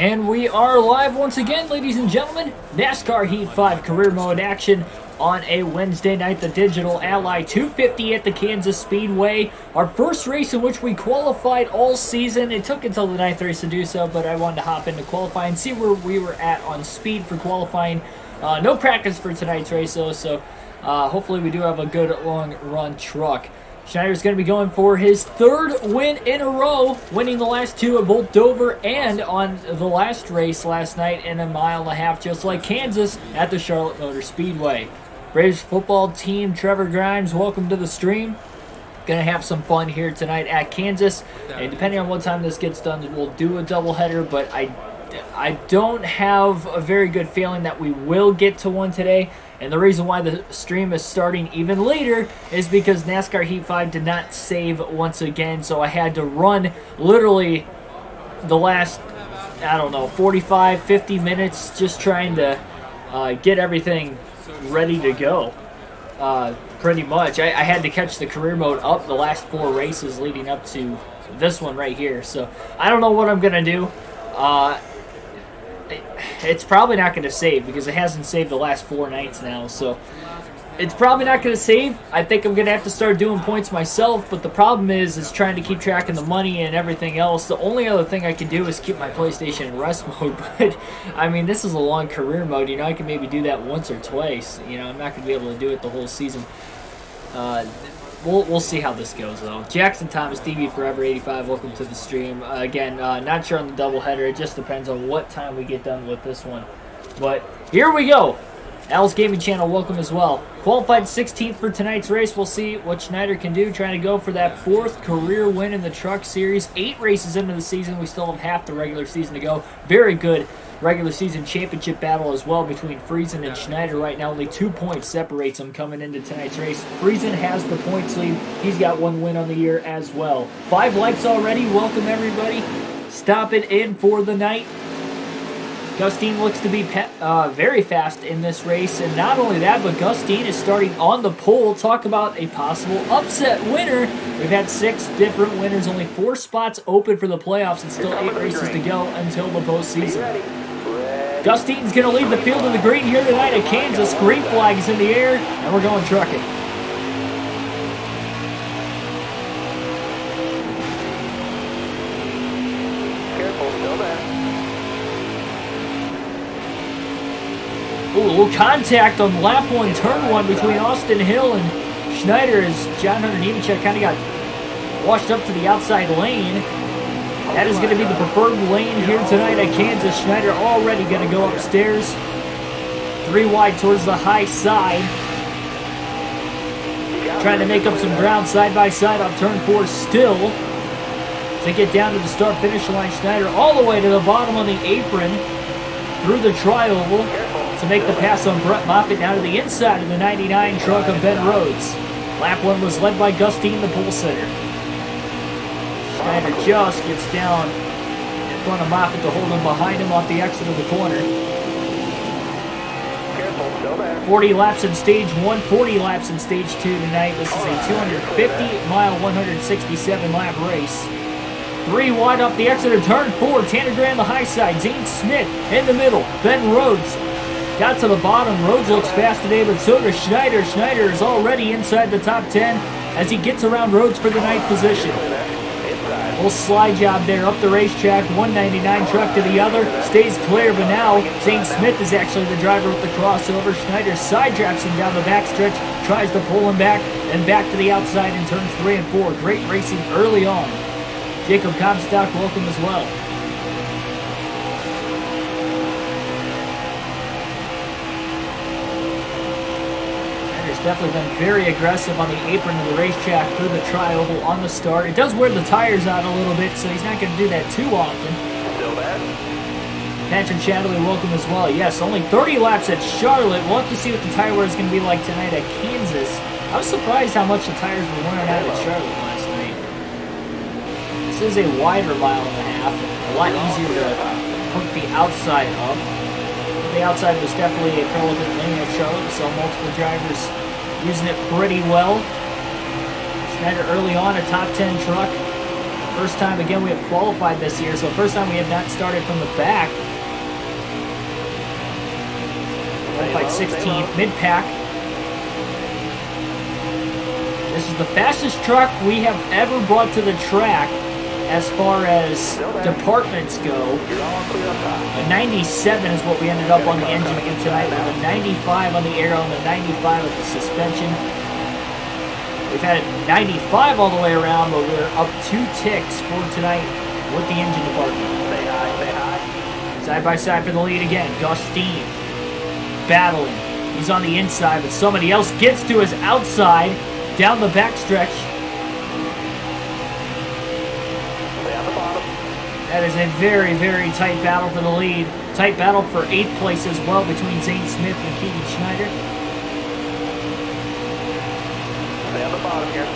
And we are live once again, ladies and gentlemen. NASCAR Heat 5 career mode action on a Wednesday night. The Digital Ally 250 at the Kansas Speedway. Our first race in which we qualified all season. It took until the 9th race to do so, but I wanted to hop into qualify and see where we were at on speed for qualifying. No practice for tonight's race, though, so hopefully we do have a good long-run truck. Schneider's going to be going for his third win in a row, winning the last two at both Dover and on the last race last night in a mile and a half, just like Kansas at the Charlotte Motor Speedway. Braves football team, Trevor Grimes, welcome to the stream. Going to have some fun here tonight at Kansas, and depending on what time this gets done, we'll do a doubleheader, but I don't have a very good feeling that we will get to one today. And the reason why the stream is starting even later is because NASCAR Heat 5 did not save once again. So I had to run literally the last, 45, 50 minutes just trying to get everything ready to go. Pretty much. I had to catch the career mode up the last 4 races leading up to this one right here. So I don't know what I'm going to do. It's probably not going to save because it hasn't saved the last 4 nights now, so it's probably not going to save. I think I'm going to have to start doing points myself, but the problem is trying to keep track of the money and everything else. The only other thing I can do is keep my PlayStation in rest mode, but I mean, this is a long career mode. I can maybe do that once or twice. I'm not going to be able to do it the whole season. We'll see how this goes, though. Jackson Thomas, DB Forever 85, welcome to the stream. Again, not sure on the doubleheader. It just depends on what time we get done with this one. But here we go. Al's Gaming Channel, welcome as well. Qualified 16th for tonight's race. We'll see what Schneider can do, trying to go for that 4th career win in the Truck Series. 8 races into the season. We still have half the regular season to go. Very good regular season championship battle as well between Friesen and Schneider right now. Only 2 points separates them coming into tonight's race. Friesen has the points lead. He's got 1 win on the year as well. 5 likes already. Welcome everybody. Stopping in for the night. Gustine looks to be very fast in this race, and not only that, but Gustine is starting on the pole. Talk about a possible upset winner. We've had 6 different winners, only 4 spots open for the playoffs, and still 8 races to go until the postseason. Gustine's going to lead the field in the green here tonight at Kansas. Green flag is in the air, and we're going trucking. Ooh, a little contact on lap 1, turn 1 between Austin Hill and Schneider as John Hunter Nemechek kind of got washed up to the outside lane. That is going to be the preferred lane here tonight at Kansas. Schneider already going to go upstairs. 3 wide towards the high side. Trying to make up some ground side by side on turn 4 still. To get down to the start-finish line, Schneider all the way to the bottom on the apron. Through the tri-oval to make the pass on Brett Moffitt down to the inside of the 99 truck of Ben Rhodes. Lap 1 was led by Gustine, the pole sitter. Schneider just gets down in front of Moffitt to hold him behind him off the exit of the corner. 40 laps in stage 1, 40 laps in stage 2 tonight. This is a 250-mile, 167-lap race. 3 wide off the exit of turn 4. Tanner Gray on the high side. Zane Smith in the middle. Ben Rhodes got to the bottom. Rhodes looks fast today, but so does Schneider. Schneider is already inside the top 10 as he gets around Rhodes for the 9th position. Little slide job there up the racetrack. 199 truck to the other. Stays clear, but now Zane Smith is actually the driver with the crossover. Schneider side drafts him down the backstretch. Tries to pull him back and back to the outside in turns 3 and 4. Great racing early on. Jacob Comstock, welcome as well. Schneider's definitely been very aggressive on the apron of the racetrack through the tri-oval on the start. It does wear the tires out a little bit, so he's not going to do that too often. Still bad. Patrick Shadley, welcome as well. Yes, only 30 laps at Charlotte. We'll have to see what the tire wear is going to be like tonight at Kansas. I was surprised how much the tires were wearing out at Charlotte last night. This is a wider mile and a half. A lot easier to hook the outside up. The outside was definitely a prevalent lane at Charlotte. We saw multiple drivers using it pretty well. Schneider early on, a top 10 truck. First time, again, we have qualified this year, so first time we have not started from the back. Qualified 16th, mid-pack. This is the fastest truck we have ever brought to the track as far as departments go. A 97 is what we ended up on the engine for tonight, with a 95 on the aero and a 95 with the suspension. We've had a 95 all the way around, but we're up 2 ticks for tonight with the engine department. Say hi, say hi. Side by side for the lead again. Gustine battling. He's on the inside, but somebody else gets to his outside down the backstretch. Stay on the bottom. That is a very, very tight battle for the lead. Tight battle for 8th place as well between Zane Smith and Keegan Schneider. Stay on the bottom here.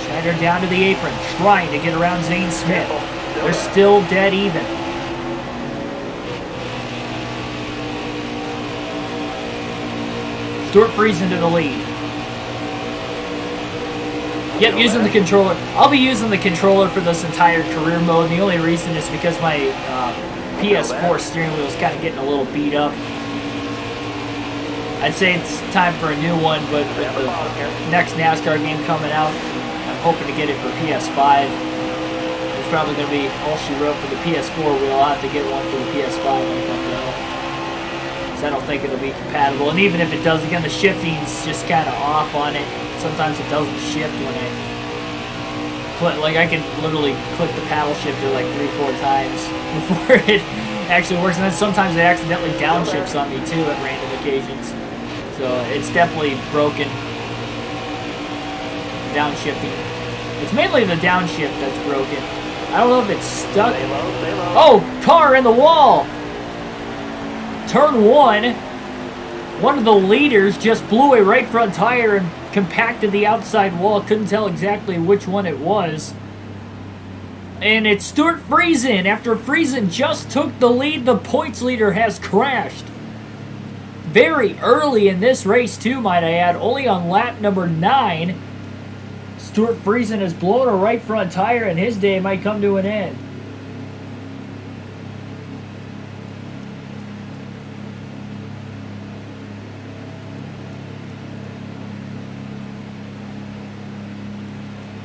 Schneider down to the apron, trying to get around Zane Smith. Careful. They're still dead even. Stuart Friesen to the lead. Yep, using the controller. I'll be using the controller for this entire career mode. And the only reason is because my PS4 steering wheel is kind of getting a little beat up. I'd say it's time for a new one, but with the next NASCAR game coming out, I'm hoping to get it for PS5. It's probably going to be all she wrote for the PS4. We'll have to get one for the PS5 when it comes out. I don't think it'll be compatible, and even if it does, again, the shifting's just kind of off on it. Sometimes it doesn't shift when I click. Like, I can literally click the paddle shifter like 3-4 times before it actually works, and then sometimes it accidentally downshifts on me too at random occasions. So it's definitely broken. Downshifting. It's mainly the downshift that's broken. I don't know if it's stuck. Stay low, stay low. Oh, car in the wall! Turn 1, one of the leaders just blew a right front tire and compacted the outside wall. Couldn't tell exactly which one it was. And it's Stuart Friesen. After Friesen just took the lead, the points leader has crashed. Very early in this race too, might I add. Only on lap number 9. Stuart Friesen has blown a right front tire and his day might come to an end.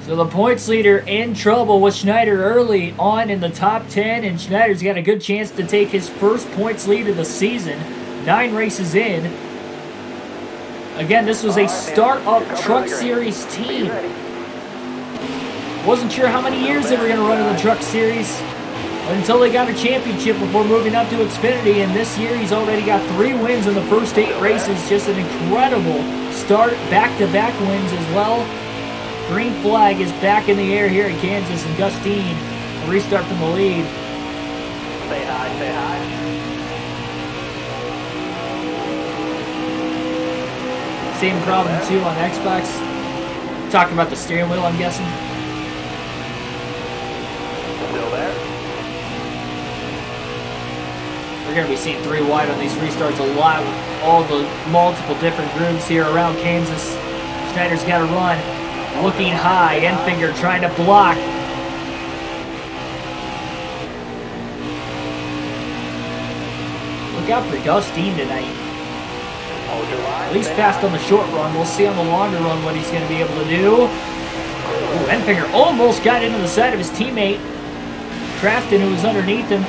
So the points leader in trouble with Schneider early on in the top 10, and Schneider's got a good chance to take his first points lead of the season, 9 races in. Again, this was a start-up Truck Series team. Wasn't sure how many years they were going to run in the Truck Series until they got a championship before moving up to Xfinity, and this year he's already got 3 wins in the first 8 races. Just an incredible start, back-to-back wins as well. Green flag is back in the air here in Kansas, and Gustine, a restart from the lead. Say hi, say hi. Same problem too on Xbox. Talking about the steering wheel, I'm guessing. Still there. We're going to be seeing 3 wide on these restarts a lot with all the multiple different grooves here around Kansas. Schneider's got to run. Looking high, Enfinger trying to block. Look out for Gustine tonight. Hold your line. At least fast on the short run. We'll see on the longer run what he's going to be able to do. Ooh, Enfinger almost got into the side of his teammate. Crafton, who was underneath him.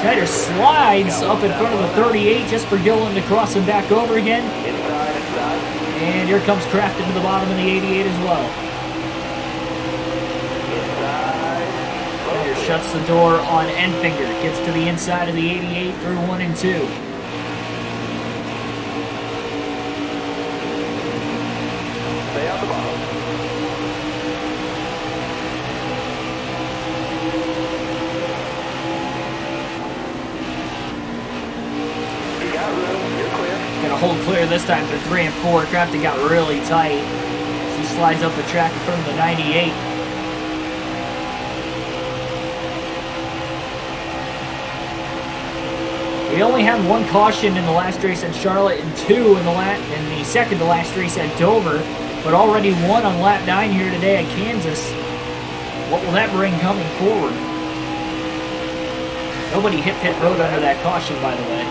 Schneider slides up in front of the 38 just for Gillen to cross him back over again. Inside, inside. And here comes Crafton to the bottom of the 88 as well. Schneider shuts the door on Enfinger. Gets to the inside of the 88 through 1 and 2. Stay on the bottom. You got room. You're clear. Gonna hold clear this time through 3 and 4. Crafton got really tight. He slides up the track in front of the 98. We only had 1 caution in the last race at Charlotte and 2 in the second to last race at Dover. but already won on lap 9 here today at Kansas. What will that bring coming forward? Nobody hit pit road under that caution, by the way.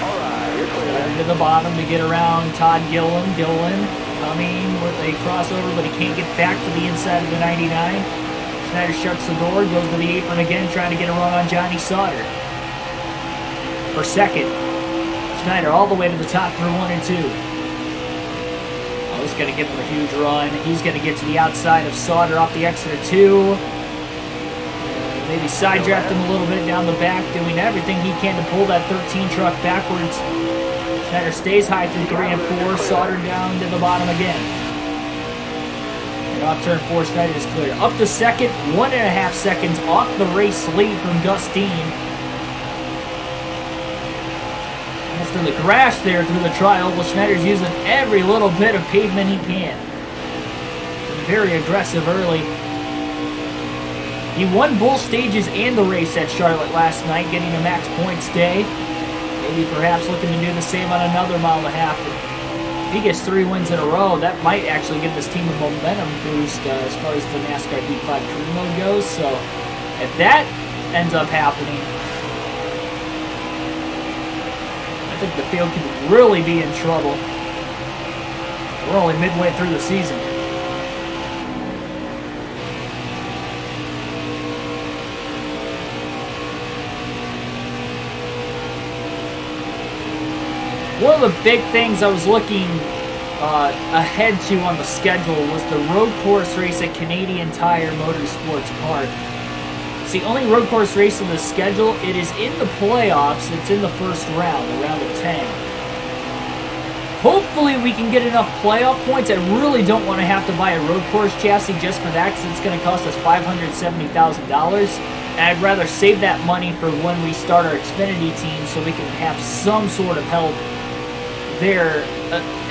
All right, you're clear. To the bottom to get around Todd Gillen. Gillen coming with a crossover, but he can't get back to the inside of the 99. Schneider shuts the door, goes to the apron again, trying to get a run on Johnny Sauter. For second, Schneider all the way to the top through 1 and 2. Oh, he's going to give him a huge run. He's going to get to the outside of Sauter off the exit of 2. Maybe side draft him a little bit down the back, doing everything he can to pull that 13 truck backwards. Schneider stays high through 3 and 4, Sauter down to the bottom again. And off turn 4, Schneider is clear. Up to second, 1.5 seconds off the race lead from Gustine. Almost in the crash there through the tri-oval. Schneider's using every little bit of pavement he can. Very aggressive early. He won both stages and the race at Charlotte last night, getting a max points day. Maybe perhaps looking to do the same on another mile and a half. If he gets 3 wins in a row, that might actually give this team a momentum boost as far as the NASCAR Heat 5 career mode goes. So if that ends up happening, I think the field could really be in trouble. We're only midway through the season. One of the big things I was looking ahead to on the schedule was the road course race at Canadian Tire Motorsports Park. It's the only road course race in the schedule. It is in the playoffs. It's in the first round, the round of 10. Hopefully we can get enough playoff points. I really don't want to have to buy a road course chassis just for that, because it's going to cost us $570,000. And I'd rather save that money for when we start our Xfinity team so we can have some sort of help there,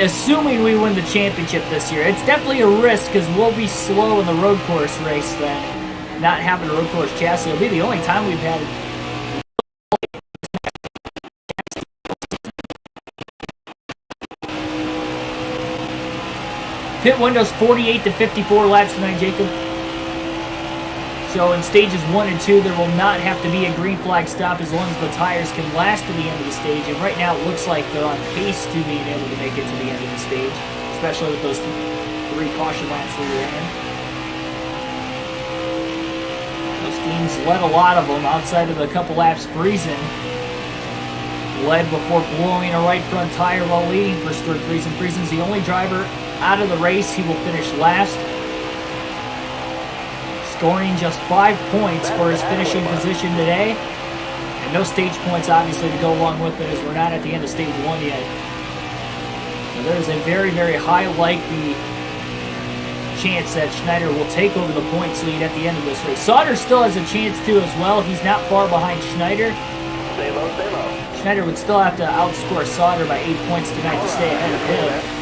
assuming we win the championship this year. It's definitely a risk because we'll be slow in the road course race then. Not having a road course chassis, it'll be the only time we've had pit windows 48 to 54 laps tonight, Jacob. So in stages 1 and 2, there will not have to be a green flag stop as long as the tires can last to the end of the stage. And right now it looks like they're on pace to being able to make it to the end of the stage, especially with those 3 caution laps we ran. Those teams led a lot of them outside of a couple laps. Friesen led before blowing a right front tire while leading for Stuart Friesen. Friesen's the only driver out of the race. He will finish last, scoring just 5 points for his finishing position today. And no stage points, obviously, to go along with it, as we're not at the end of stage 1 yet. So there's a very, very high likely chance that Schneider will take over the points lead at the end of this race. Sauter still has a chance too as well. He's not far behind Schneider. Stay low, stay low. Schneider would still have to outscore Sauter by 8 points tonight to stay ahead of him.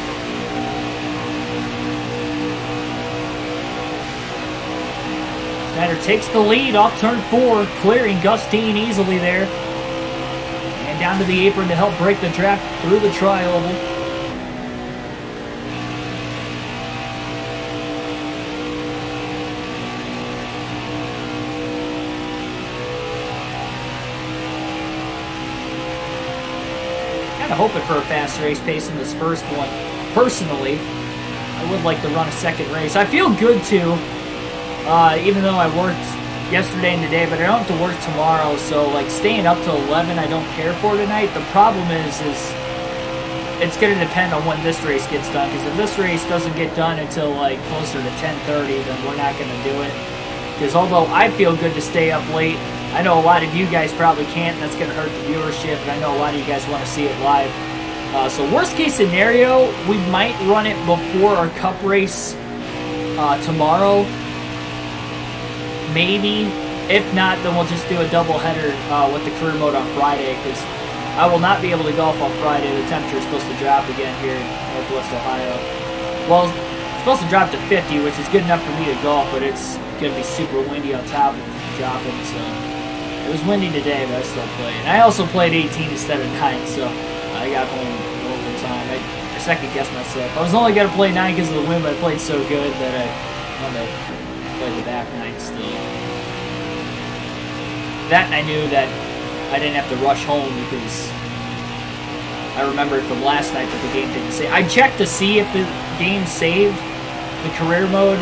Schneider takes the lead off turn 4, clearing Gustine easily there. And down to the apron to help break the draft through the tri-oval. Kind of hoping for a fast race pace in this first one. Personally, I would like to run a second race. I feel good too. Even though I worked yesterday and today, but I don't have to work tomorrow, so like staying up till 11 I don't care for tonight. The problem is it's going to depend on when this race gets done, because if this race doesn't get done until like closer to 10:30, then we're not going to do it. Because although I feel good to stay up late, I know a lot of you guys probably can't, and that's going to hurt the viewership, and I know a lot of you guys want to see it live. So worst case scenario, we might run it before our cup race tomorrow. Maybe. If not, then we'll just do a doubleheader with the career mode on Friday, because I will not be able to golf on Friday. The temperature is supposed to drop again here in Northwest Ohio. Well, it's supposed to drop to 50, which is good enough for me to golf, but it's going to be super windy on top of dropping, so it was windy today, but I still played. And I also played 18 instead of 9, so I got home a little bit of time. I second guess myself. I was only going to play 9 because of the win, but I played so good that I wanted to play the back 9 still. That and I knew that I didn't have to rush home because I remembered from last night that the game didn't save. I checked to see if the game saved the career mode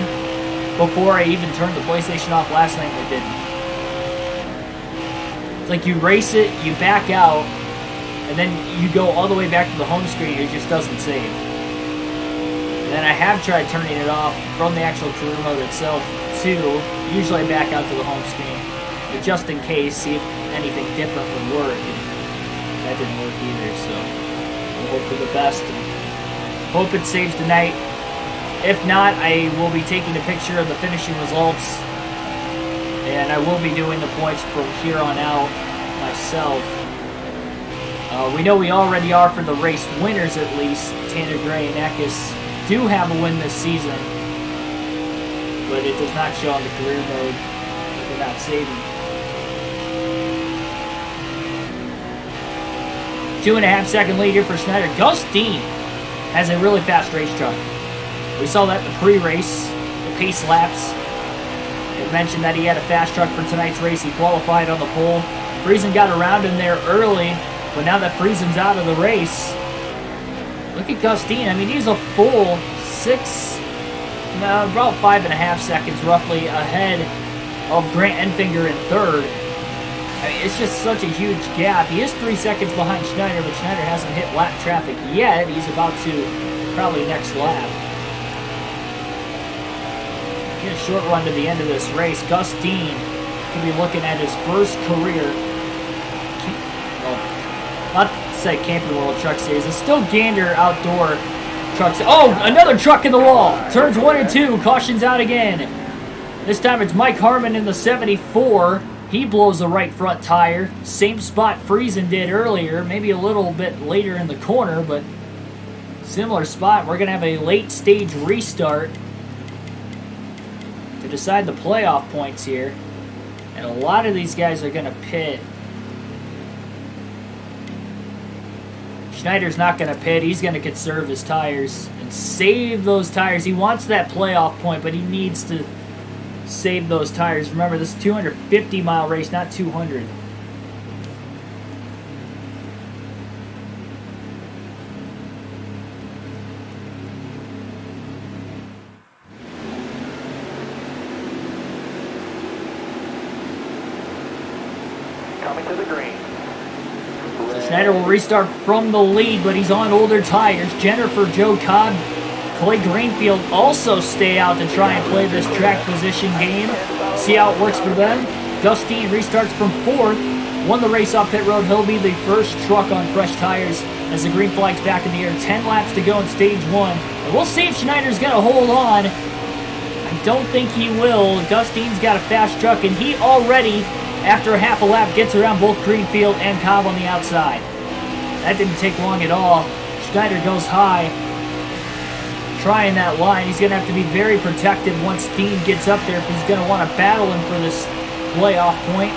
before I even turned the PlayStation off last night, and it didn't. It's like you race it, you back out, and then you go all the way back to the home screen, it just doesn't save. And then I have tried turning it off from the actual career mode itself too. Usually I back out to the home screen, but just in case, see if anything different would work. And that didn't work either, so we'll hope for the best and hope it saves tonight. If not, I will be taking a picture of the finishing results, and I will be doing the points from here on out myself. We know we already are for the race winners, at least. Tanner Gray and Eckes do have a win this season, but it does not show on the career mode if they're not saving. 2.5 second lead here for Schneider. Gus Dean has a really fast race truck. We saw that in the pre-race, the pace laps. It mentioned that he had a fast truck for tonight's race. He qualified on the pole. Friesen got around in there early, but now that Friesen's out of the race, look at Gus Dean. I mean, he's a full about 5.5 seconds roughly ahead of Grant Enfinger in third. I mean, it's just such a huge gap. He is 3 seconds behind Schneider, but Schneider hasn't hit lap traffic yet. He's about to probably next lap. Get a short run to the end of this race. Gus Dean could be looking at his first career, well, not to say Camping World Truck Series. It's still Gander Outdoor Truck Series. Oh, another truck in the wall. Turns 1 and 2. Cautions out again. This time it's Mike Harmon in the 74. He blows the right front tire. Same spot Friesen did earlier. Maybe a little bit later in the corner, but similar spot. We're going to have a late stage restart to decide the playoff points here. And a lot of these guys are going to pit. Schneider's not going to pit. He's going to conserve his tires and save those tires. He wants that playoff point, but he needs to save those tires. Remember, this is a 250-mile race, not 200. Coming to the green. So Schneider will restart from the lead, but he's on older tires. Jennifer, Joe Cobb, Clay Greenfield also stay out to try and play this track position game. See how it works for them. Gus Dean restarts from 4th. Won the race off pit road. He'll be the first truck on fresh tires as the green flag's back in the air. 10 laps to go in stage 1. And we'll see if Schneider's going to hold on. I don't think he will. Gus Dean's got a fast truck, and he already, after a half a lap, gets around both Greenfield and Cobb on the outside. That didn't take long at all. Schneider goes high, trying that line. He's going to have to be very protective once Dean gets up there if he's going to want to battle him for this playoff point.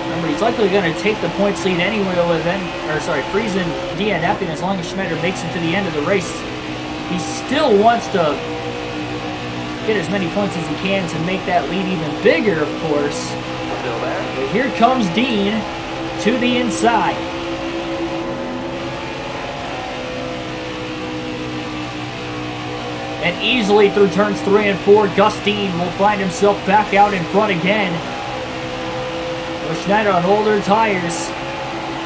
Remember, he's likely going to take the points lead anyway with Friesen DNFing as long as Schneider makes it to the end of the race. He still wants to get as many points as he can to make that lead even bigger, of course. Still there. But here comes Dean to the inside. And easily through turns 3 and 4, Gus Dean will find himself back out in front again. With Schneider on older tires,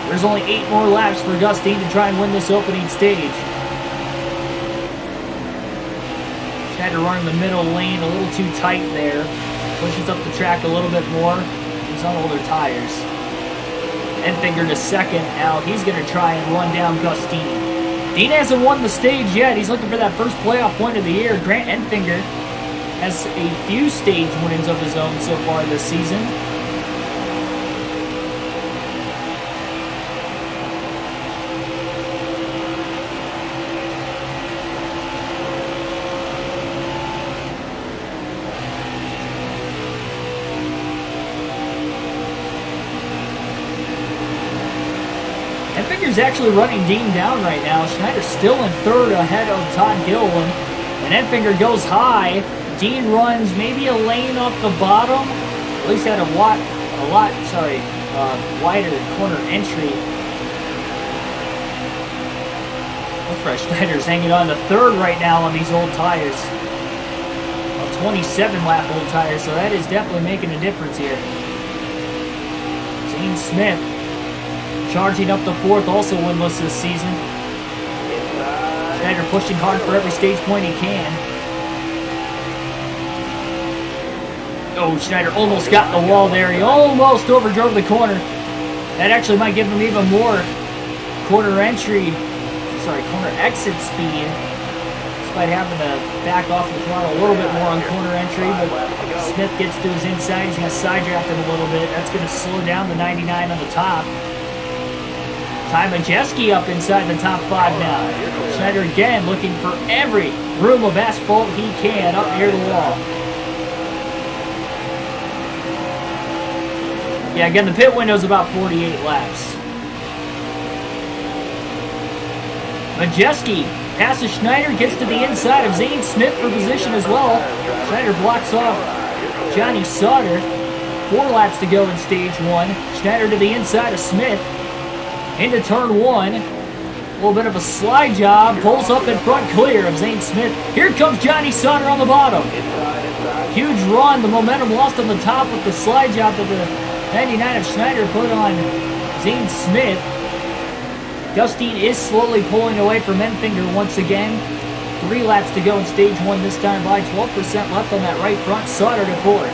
there's only 8 more laps for Gus Dean to try and win this opening stage. Schneider running the middle lane a little too tight there. Pushes up the track a little bit more. He's on older tires. Enfinger to second. Now he's going to try and run down Gus Dean. Dean hasn't won the stage yet. He's looking for that first playoff point of the year. Grant Enfinger has a few stage wins of his own so far this season. is actually running Dean down right now. Schneider still in third ahead of Todd Gilliland. And Enfinger goes high. Dean runs maybe a lane off the bottom. At least had a lot wider corner entry. Looks like Schneider's hanging on to third right now on these old tires. 27 lap old tires, so that is definitely making a difference here. Zane Smith charging up the fourth, also winless this season. Schneider pushing hard for every stage point he can. Oh, Schneider almost got the wall there. He almost overdrove the corner. That actually might give him even more corner exit speed. Despite having to back off the throttle a little bit more on corner entry, but Smith gets to his inside. He's going to side draft him a little bit. That's going to slow down the 99 on the top. Ty Majeski up inside the top 5 now. Schneider again looking for every room of asphalt he can up near the wall. Yeah, again, the pit window is about 48 laps. Majeski passes Schneider, gets to the inside of Zane Smith for position as well. Schneider blocks off Johnny Sauter. 4 laps to go in stage 1. Schneider to the inside of Smith. Into turn 1. A little bit of a slide job. Pulls up in front, clear of Zane Smith. Here comes Johnny Sauter on the bottom. Huge run. The momentum lost on the top with the slide job that the 99 of Schneider put on Zane Smith. Gustine is slowly pulling away from Enfinger once again. 3 laps to go in stage 1 this time by. 12% left on that right front. Sauter to 4th.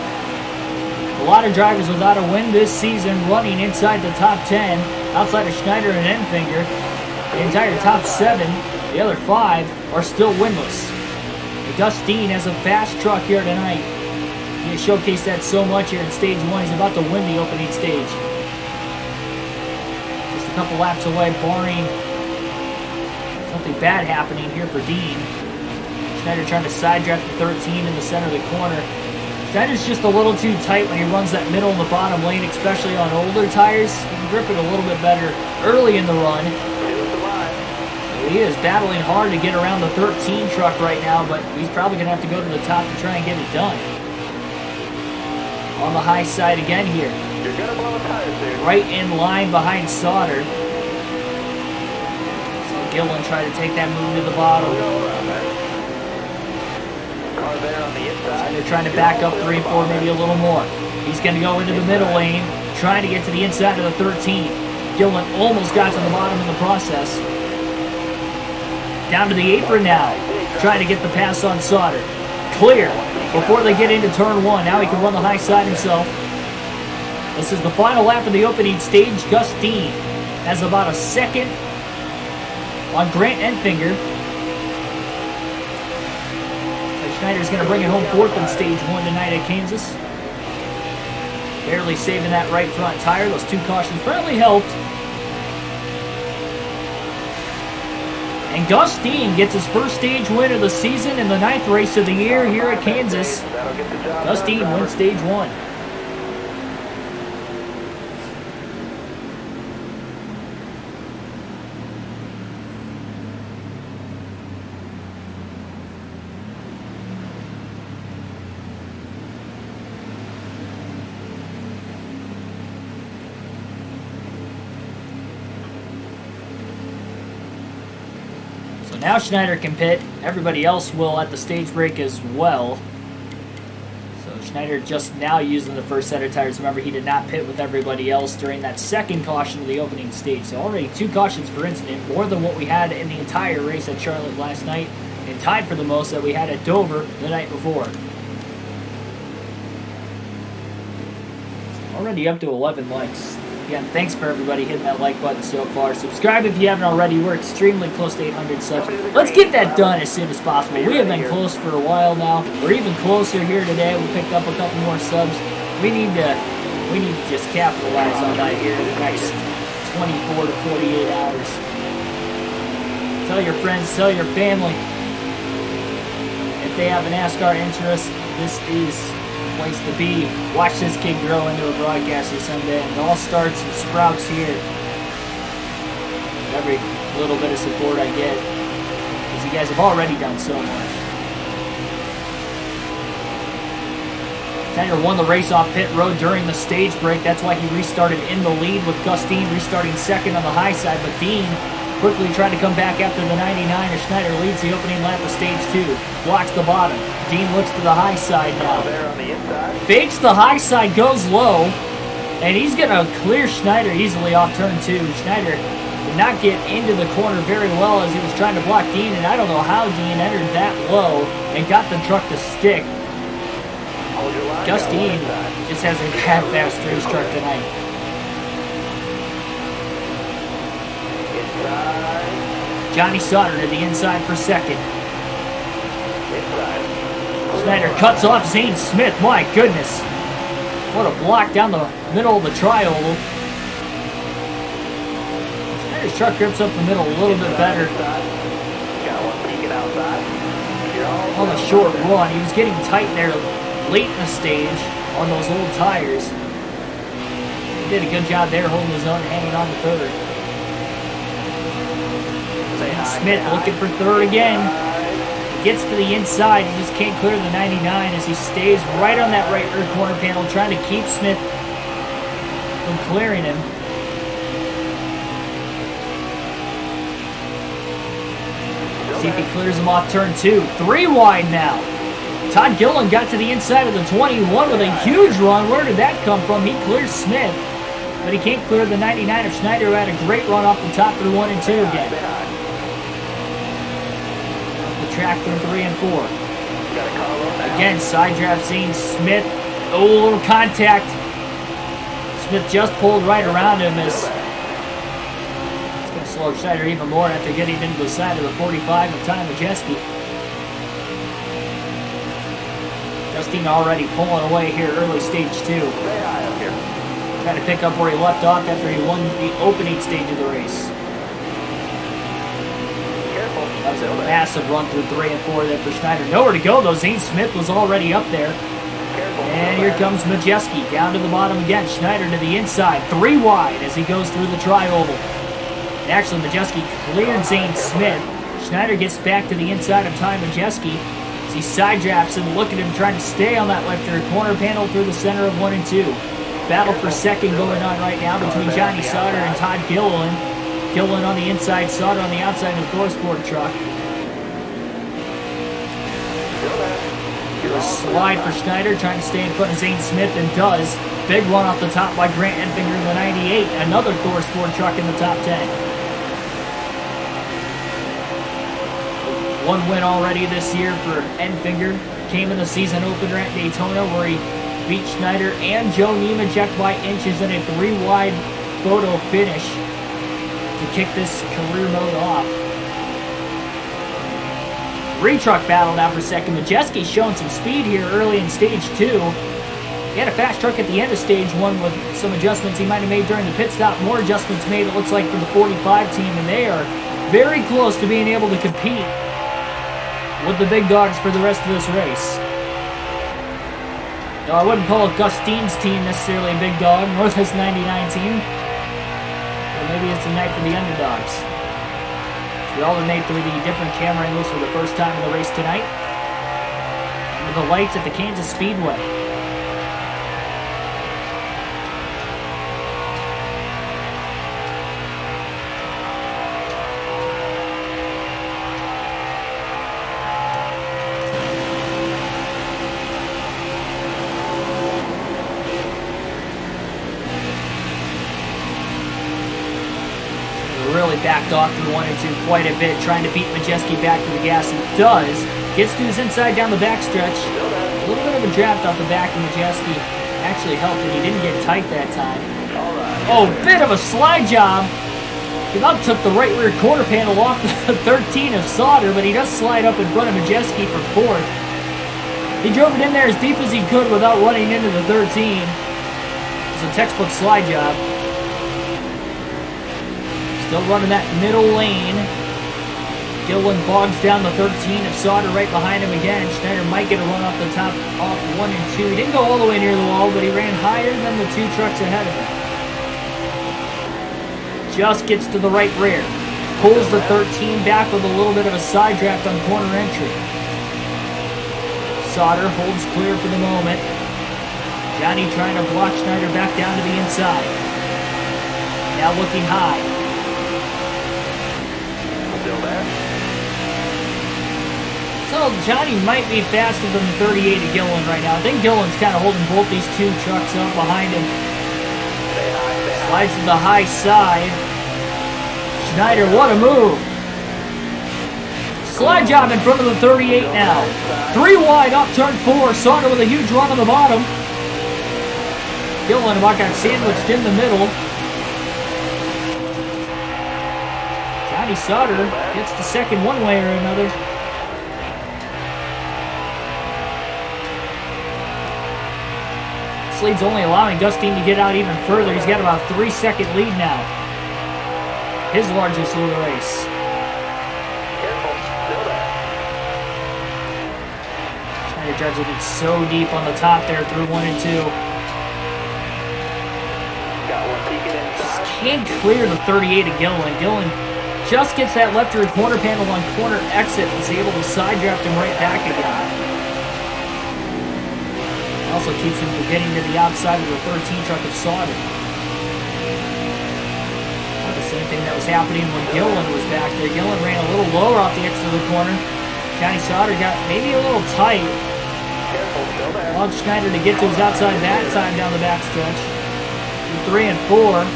A lot of drivers without a win this season running inside the top 10. Outside of Schneider and Enfinger. The entire top 7, the other 5, are still winless. Gustine has a fast truck here tonight. He showcased that so much here in stage 1. He's about to win the opening stage. Just a couple laps away, barring something bad happening here for Dean. Schneider trying to side draft the 13 in the center of the corner. Schneider's just a little too tight when he runs that middle and the bottom lane, especially on older tires. He can grip it a little bit better early in the run. He is battling hard to get around the 13 truck right now, but he's probably going to have to go to the top to try and get it done. On the high side again here. You're gonna blow a tire, dude. Right in line behind Sauter. So Gillen tried to take that move to the bottom. Car there on the inside. They're trying to back up 3 and 4, maybe a little more. He's going to go into the middle lane, trying to get to the inside of the 13. Gillen almost got to the bottom in the process. Down to the apron now, trying to get the pass on Sauter. Clear before they get into turn 1. Now he can run the high side himself. This is the final lap of the opening stage. Gustine has about a second on Grant Enfinger. So Schneider's going to bring it home 4th in stage 1 tonight at Kansas. Barely saving that right front tire. Those 2 cautions probably helped. And Gustine gets his first stage win of the season in the 9th race of the year here at Kansas. Gustine wins stage 1. Now Schneider can pit. Everybody else will at the stage break as well. So Schneider just now using the first set of tires. Remember, he did not pit with everybody else during that second caution of the opening stage. So already 2 cautions per incident, more than what we had in the entire race at Charlotte last night, and tied for the most that we had at Dover the night before. Already up to 11 likes. Again, thanks for everybody hitting that like button so far. Subscribe if you haven't already. We're extremely close to 800 subs. Let's get that done as soon as possible. We have been close for a while now. We're even closer here today. We picked up a couple more subs. We need to just capitalize on that here in the next 24 to 48 hours. Tell your friends, tell your family. If they have a NASCAR interest, this is place to be. Watch this kid grow into a broadcaster someday, and it all starts and sprouts here. every little bit of support I get, because you guys have already done so much. Gander won the race off pit road during the stage break. That's why he restarted in the lead, with Gus Dean restarting second on the high side. But Dean quickly tried to come back after the 99 as Schneider leads the opening lap of stage 2. Blocks the bottom. Dean looks to the high side now. Fakes the high side, goes low. And he's going to clear Schneider easily off turn 2. Schneider did not get into the corner very well as he was trying to block Dean. And I don't know how Dean entered that low and got the truck to stick. Gus Dean just has a bad fast racetrack tonight. Johnny Sauter to the inside for second. Schneider cuts off Zane Smith. My goodness. What a block down the middle of the tri-oval. Schneider's truck grips up the middle a little bit better. On the short run, he was getting tight there late in the stage on those old tires. He did a good job there holding his own and hanging on to third. And Smith looking for third again. He gets to the inside. He just can't clear the 99 as he stays right on that right rear corner panel, trying to keep Smith from clearing him. See if he clears him off turn 2. 3 wide now. Todd Gillen got to the inside of the 21 with a huge run. Where did that come from? He clears Smith, but he can't clear the 99 of Schneider, who had a great run off the top through 1 and 2 again. The track through 3 and 4. Again, side draft Zane Smith. Oh, a little contact. Smith just pulled right around him as it's going to slow Schneider even more after getting into the side of the 45 of Ty Majeski. Justine already pulling away here early stage 2. Trying to pick up where he left off after he won the opening stage of the race. That was a massive run through 3 and 4 there for Schneider. Nowhere to go though. Zane Smith was already up there. And here comes Majeski down to the bottom again. Schneider to the inside. 3 wide as he goes through the tri-oval. And actually Majeski cleared Zane Smith. Schneider gets back to the inside of Ty Majeski. He side drafts and look at him trying to stay on that left rear corner panel through the center of 1 and 2. Battle for second going on right now between Johnny Sauter and Todd Gillen. Gillen on the inside, Sauter on the outside of the Thorsport truck. A slide for Schneider, trying to stay in front of Zane Smith, and does. Big run off the top by Grant Enfinger in the 98. Another Thorsport truck in the top 10. 1 win already this year for Enfinger. Came in the season opener at Daytona where he beat Schneider and Joe Nemechek by inches in a 3 wide photo finish to kick this career mode off. 3 truck battle now for second. Majeski's showing some speed here early in stage 2. He had a fast truck at the end of stage 1 with some adjustments he might have made during the pit stop. More adjustments made, it looks like, for the 45 team, and they are very close to being able to compete with the big dogs for the rest of this race. Now, I wouldn't call Gus Dean's team necessarily a big dog, nor this 99 team. Or maybe it's a night for the underdogs. We alternate through the different camera angles for the first time in the race tonight. With the lights at the Kansas Speedway. Really backed off through 1 and 2 quite a bit, trying to beat Majeski back to the gas, and does. Gets to his inside down the backstretch. A little bit of a draft off the back of Majeski. Actually helped it. He didn't get tight that time. Oh, bit of a slide job. He about took the right rear quarter panel off the 13 of Sauter, but he does slide up in front of Majeski for 4th. He drove it in there as deep as he could without running into the 13. It's a textbook slide job. Still running that middle lane. Gillen bogs down the 13 of Sauter right behind him again. Schneider might get a run off the top off 1 and 2. He didn't go all the way near the wall, but he ran higher than the 2 trucks ahead of him. Just gets to the right rear. pulls the 13 back with a little bit of a side draft on corner entry. Sauter holds clear for the moment. Johnny trying to block Schneider back down to the inside. Now looking high. Still there. So Johnny might be faster than the 38 of Gillen right now. I think Gillen's kind of holding both these two trucks up behind him. Stay high. Slides to the high side. Schneider, what a move. Slide job in front of the 38 now. 3 wide off turn 4. Sauter with a huge run on the bottom. Gillen about got sandwiched in the middle. Johnny Sauter gets the second one way or another. This lead's only allowing Gustine to get out even further. He's got about a 3-second lead now. His largest of the race. Careful. Still there. Schneider tries to get so deep on the top there through 1 and 2. Got one peeking inside. Can't clear the 38 of Gillen. Gillen just gets that left rear corner panel on corner exit and is able to side draft him right back again. Also keeps him from getting to the outside of the 13 truck of Sauter. The same thing that was happening when Gillen was back there. Gillen ran a little lower off the exit of the corner. Johnny Sauter got maybe a little tight. Careful. Still there. Allowed Schneider to get to his outside that time down the backstretch. 3 and 4.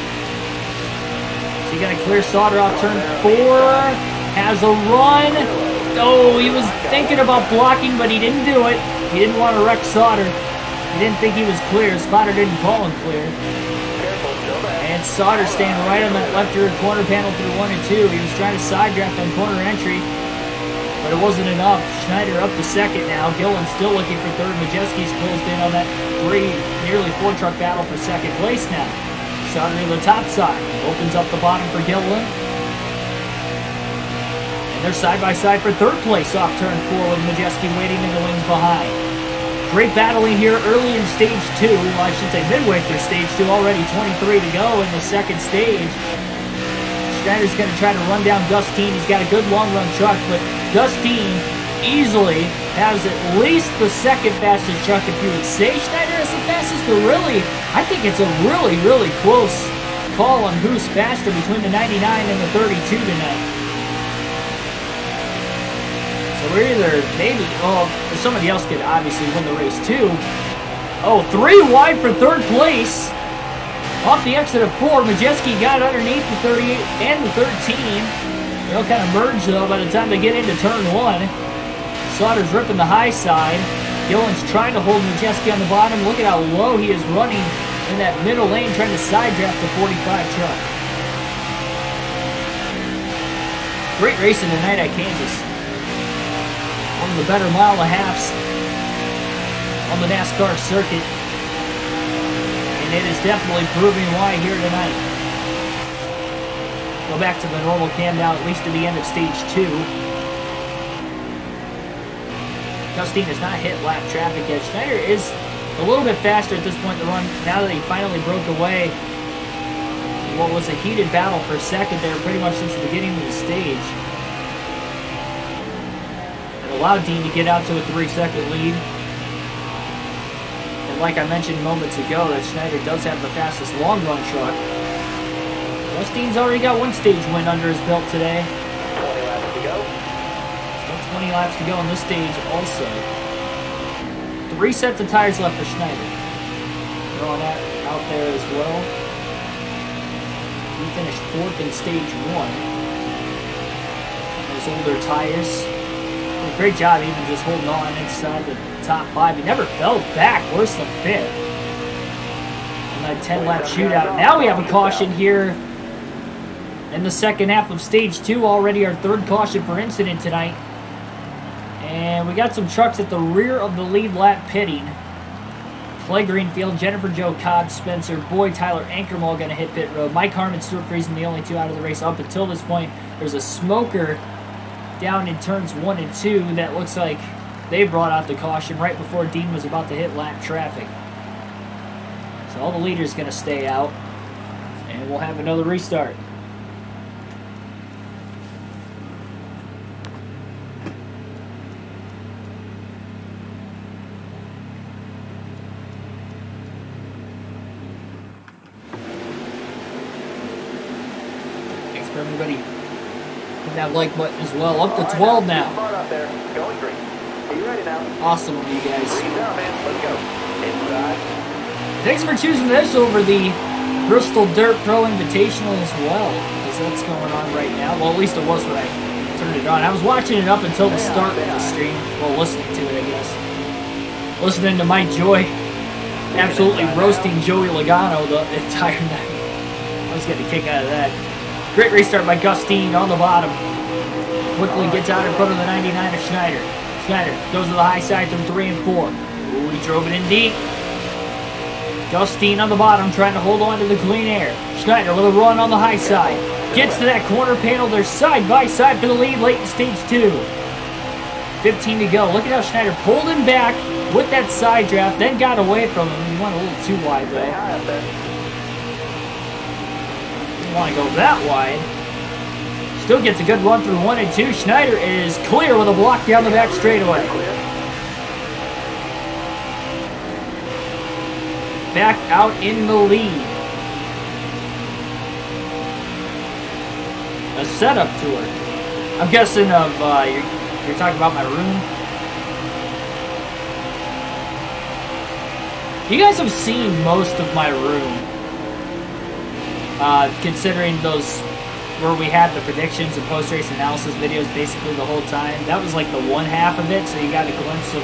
So you got to clear Sauter off turn 4. Has a run. Oh, he was thinking about blocking, but he didn't do it. He didn't want to wreck Sauter. He didn't think he was clear. Spotter didn't call him clear. Careful. Still there. And Sauter staying right on that left rear corner panel through 1 and 2. He was trying to side draft on corner entry, but it wasn't enough. Schneider up to second now. Gillen still looking for third. Majeski's closed in on that nearly 4 truck battle for second place now. Sauter to the top side. Opens up the bottom for Gillen. And they're side by side for third place off turn 4 with Majeski waiting in the wings behind. Great battling here early in stage 2. Well, I should say midway through stage 2. Already 23 to go in the second stage. Schneider's going to try to run down Gustine. He's got a good long run truck, but Gustine easily has at least the second fastest truck. If you would say Schneider is the fastest, but really, I think it's a really, really close call on who's faster between the 99 and the 32 tonight. So we're either maybe, somebody else could obviously win the race too. Oh, 3 wide for third place. Off the exit of 4, Majeski got underneath the 38 and the 13. They'll kind of merge though by the time they get into turn 1. Sauter's ripping the high side. Gillen's trying to hold Majeski on the bottom. Look at how low he is running in that middle lane, trying to side draft the 45 truck. Great racing tonight at Kansas. One of the better mile and a halves on the NASCAR circuit. And it is definitely proving why here tonight. Go back to the normal cam now, at least to the end of stage 2. Gustine has not hit lap traffic yet. Schneider is a little bit faster at this point in the run now that he finally broke away what was a heated battle for second there pretty much since the beginning of the stage. It allowed Dean to get out to a 3-second lead. And like I mentioned moments ago, that Schneider does have the fastest long run truck. Gustine's already got 1 stage win under his belt today. 20 laps to go. Still 20 laps to go on this stage also. 3 sets of tires left for Schneider. Throwing that out there as well. He finished 4th in stage 1. Those older tires. Did a great job even just holding on inside the top 5. He never fell back worse than 5th. In that 10-lap shootout. Now we have a caution here in the second half of stage 2. Already our 3rd caution for incident tonight. And we got some trucks at the rear of the lead lap pitting. Clay Greenfield, Jennifer Jo Cobb, Spencer Boyd, Tyler Ankermall going to hit pit road. Mike Harmon, Stuart Friesen, the only 2 out of the race up until this point. There's a smoker down in turns 1 and 2 that looks like they brought out the caution right before Dean was about to hit lap traffic. So all the leaders going to stay out. And we'll have another restart. everybody hit that like button as well. Up to 12 now. Smart out there. Going green. Are you ready now? Awesome of you guys. Green's out, man. Let's go. Inside. Thanks for choosing this over the Bristol Dirt Pro Invitational as well, because that's going on right now. Well, at least it was when I turned it on. I was watching it up until the start of the stream. Well, listening to it, I guess. Listening to Mike Joy absolutely roasting Joey Logano the entire night. I was getting a kick out of that. Great restart by Gustine on the bottom. Quickly gets out in front of the 99 of Schneider. Schneider goes to the high side through 3 and 4. Ooh, he drove it in deep. Gustine on the bottom trying to hold on to the clean air. Schneider with a run on the high side. Gets to that corner panel. They're side by side for the lead late in stage 2. 15 to go. Look at how Schneider pulled him back with that side draft, then got away from him. He went a little too wide though. Didn't want to go that wide. Still gets a good run through 1 and 2. Schneider is clear with a block down the back straightaway. Back out in the lead. A setup tour. I'm guessing of you're talking about my room. You guys have seen most of my room, considering those where we had the predictions and post-race analysis videos basically the whole time. That was like the one half of it, so you got a glimpse of,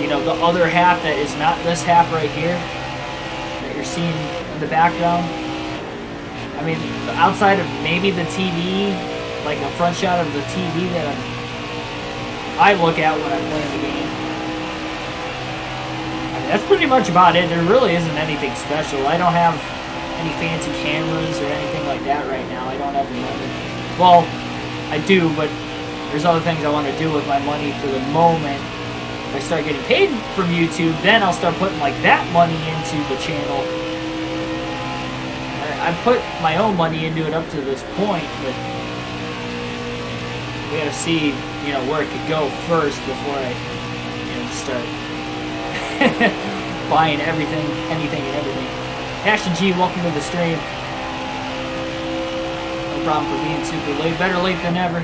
you know, the other half that is not this half right here that you're seeing in the background. I mean, outside of maybe the TV, like a front shot of the TV that I look at when I'm playing the game. That's pretty much about it. There really isn't anything special. I don't have any fancy cameras or anything like that right now. I don't have the money. Well, I do, but there's other things I want to do with my money for the moment. If I start getting paid from YouTube, then I'll start putting like that money into the channel. I've put my own money into it up to this point, but we gotta see, you know, where it could go first before I, you know, start buying everything, anything and everything. Ashton G, welcome to the stream. No problem for being super late. Better late than never.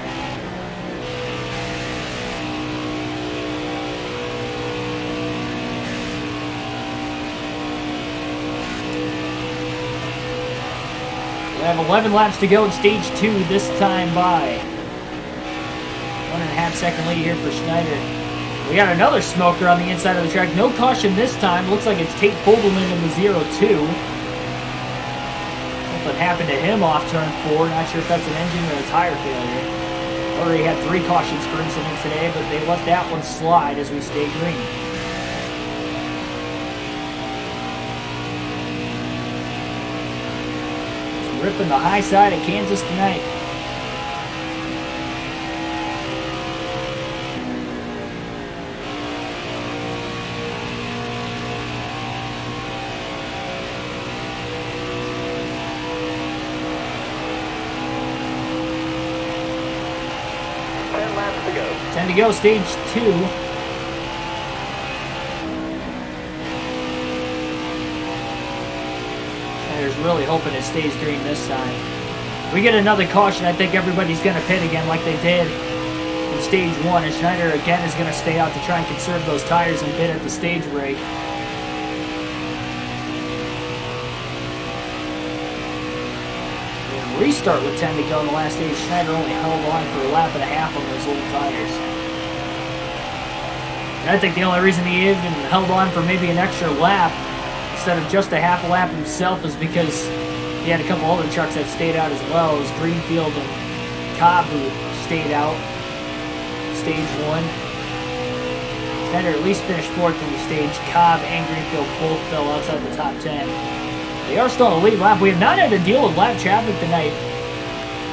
We have 11 laps to go in stage 2 this time by. 1.5 second lead here for Schneider. We got another smoker on the inside of the track. No caution this time. Looks like it's Tate Fogelman in the 0-2. Something happened to him off turn 4. Not sure if that's an engine or a tire failure. Already had 3 cautions for incident today, but they let that one slide as we stay green. It's ripping the high side of Kansas tonight. To go, stage 2. Schneider's really hoping it stays green this time. We get another caution. I think everybody's going to pit again like they did in stage 1. And Schneider again is going to stay out to try and conserve those tires and pit at the stage break. Restart with 10 to go in the last stage. Schneider only held on for a lap and a half on those old tires. And I think the only reason he even held on for maybe an extra lap instead of just a half a lap himself is because he had a couple other trucks that stayed out as well. It was Greenfield and Cobb who stayed out stage 1. Schneider at least finished 4th in the stage. Cobb and Greenfield both fell outside the top 10. They are still on the lead lap. We have not had to deal with lap traffic tonight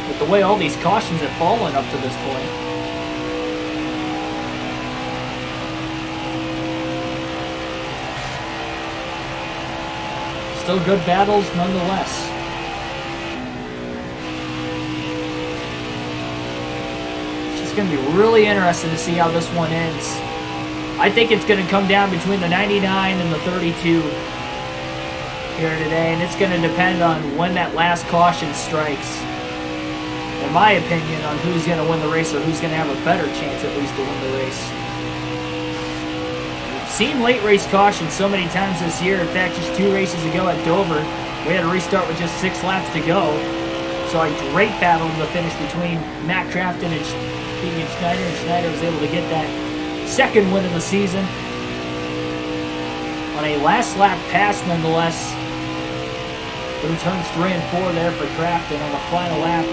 with the way all these cautions have fallen up to this point. Still good battles nonetheless. It's just going to be really interesting to see how this one ends. I think it's going to come down between the 99 and the 32 here today, and it's going to depend on when that last caution strikes. in my opinion, on who's going to win the race or who's going to have a better chance at least to win the race. We've seen late race caution so many times this year. In fact, just 2 races ago at Dover, we had to restart with just 6 laps to go. So a great battle in the finish between Matt Crafton and Schneider, and Schneider was able to get that second win of the season on a last lap pass nonetheless. Through turns 3 and 4 there for Crafton on the final lap.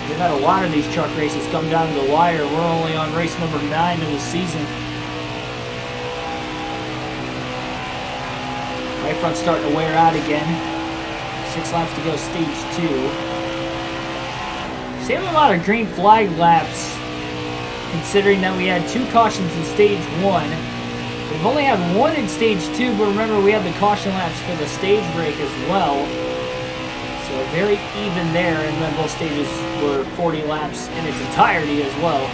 We've had a lot of these truck races come down to the wire. We're only on race number 9 of the season. Right front starting to wear out again. 6 laps to go, stage 2. Still a lot of green flag laps, considering that we had 2 cautions in stage 1. We've only had 1 in stage 2, but remember we had the caution laps for the stage break as well. So very even there, and then both stages were 40 laps in its entirety as well.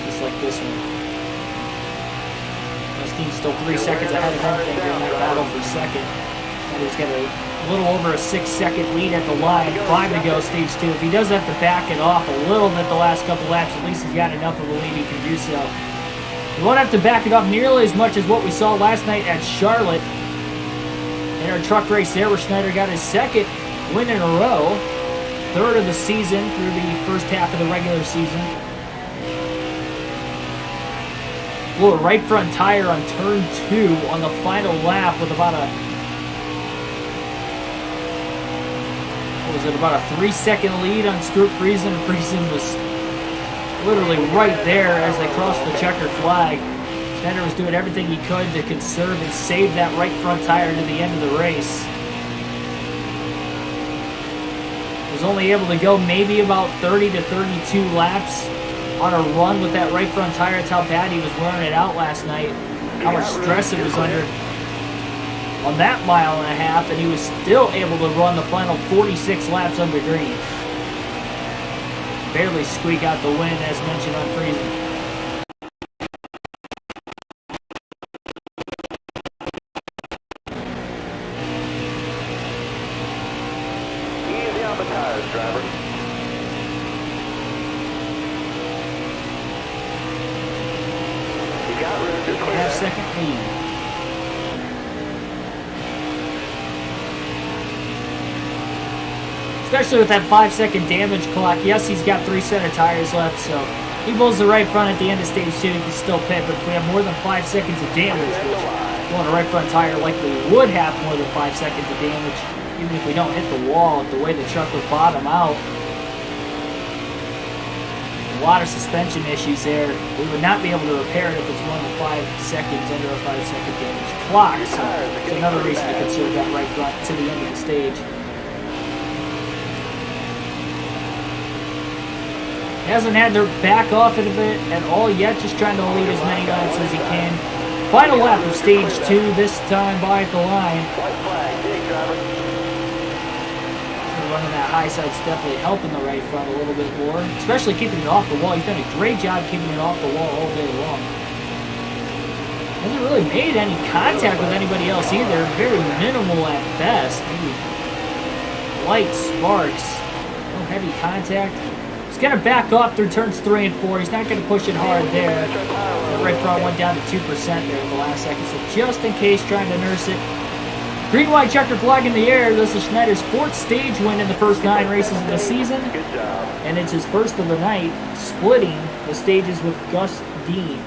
Just like this one. Dusty's still 3 seconds ahead of him during that battle for second. And he's got a little over a 6-second lead at the line. 5 to go, stage 2. If he does have to back it off a little bit the last couple laps, at least he's got enough of a lead he can do so. We won't have to back it off nearly as much as what we saw last night at Charlotte in our truck race there, where Schneider got his 2nd win in a row, 3rd of the season through the first half of the regular season. Blew a right front tire on turn 2 on the final lap with about a, what was it, about a 3-second lead on Stuart Friesen. Friesen was literally right there as they crossed the checker flag. Gander was doing everything he could to conserve and save that right front tire to the end of the race. Was only able to go maybe about 30 to 32 laps on a run with that right front tire. That's how bad he was wearing it out last night. How much stress it was under on that 1.5 miles, and he was still able to run the final 46 laps under green. Barely squeak out the win, as mentioned on Friesen. Easy on the tires, driver. You got room to clear. Half-second lead. Especially with that 5-second damage clock. Yes, he's got 3 set of tires left, so he pulls the right front at the end of stage 2, he can still pit. But if we have more than 5 seconds of damage, which pulling a right front tire likely would have more than 5 seconds of damage, even if we don't hit the wall, the way the truck would bottom out. A lot of suspension issues there. We would not be able to repair it if it's more than 5 seconds under a 5-second damage clock. So it's another reason to conserve that right front to the end of the stage. He hasn't had to back off it a bit at all yet, just trying to lead as many laps as he can. Final lap of stage 2, this time by at the line. White flag, dig, driver. So running that high side's definitely helping the right front a little bit more, especially keeping it off the wall. He's done a great job keeping it off the wall all day long. Hasn't really made any contact with anybody else either. Very minimal at best. Maybe light sparks. No heavy contact. He's going to back off through turns 3 and 4. He's not going to push it hard there. The right front went down to 2% there at the last second. So just in case, trying to nurse it. Green, white, checker flag in the air. This is Schneider's 4th stage win in the first 9 races of the season. Good job. And it's his first of the night, splitting the stages with Gus Dean.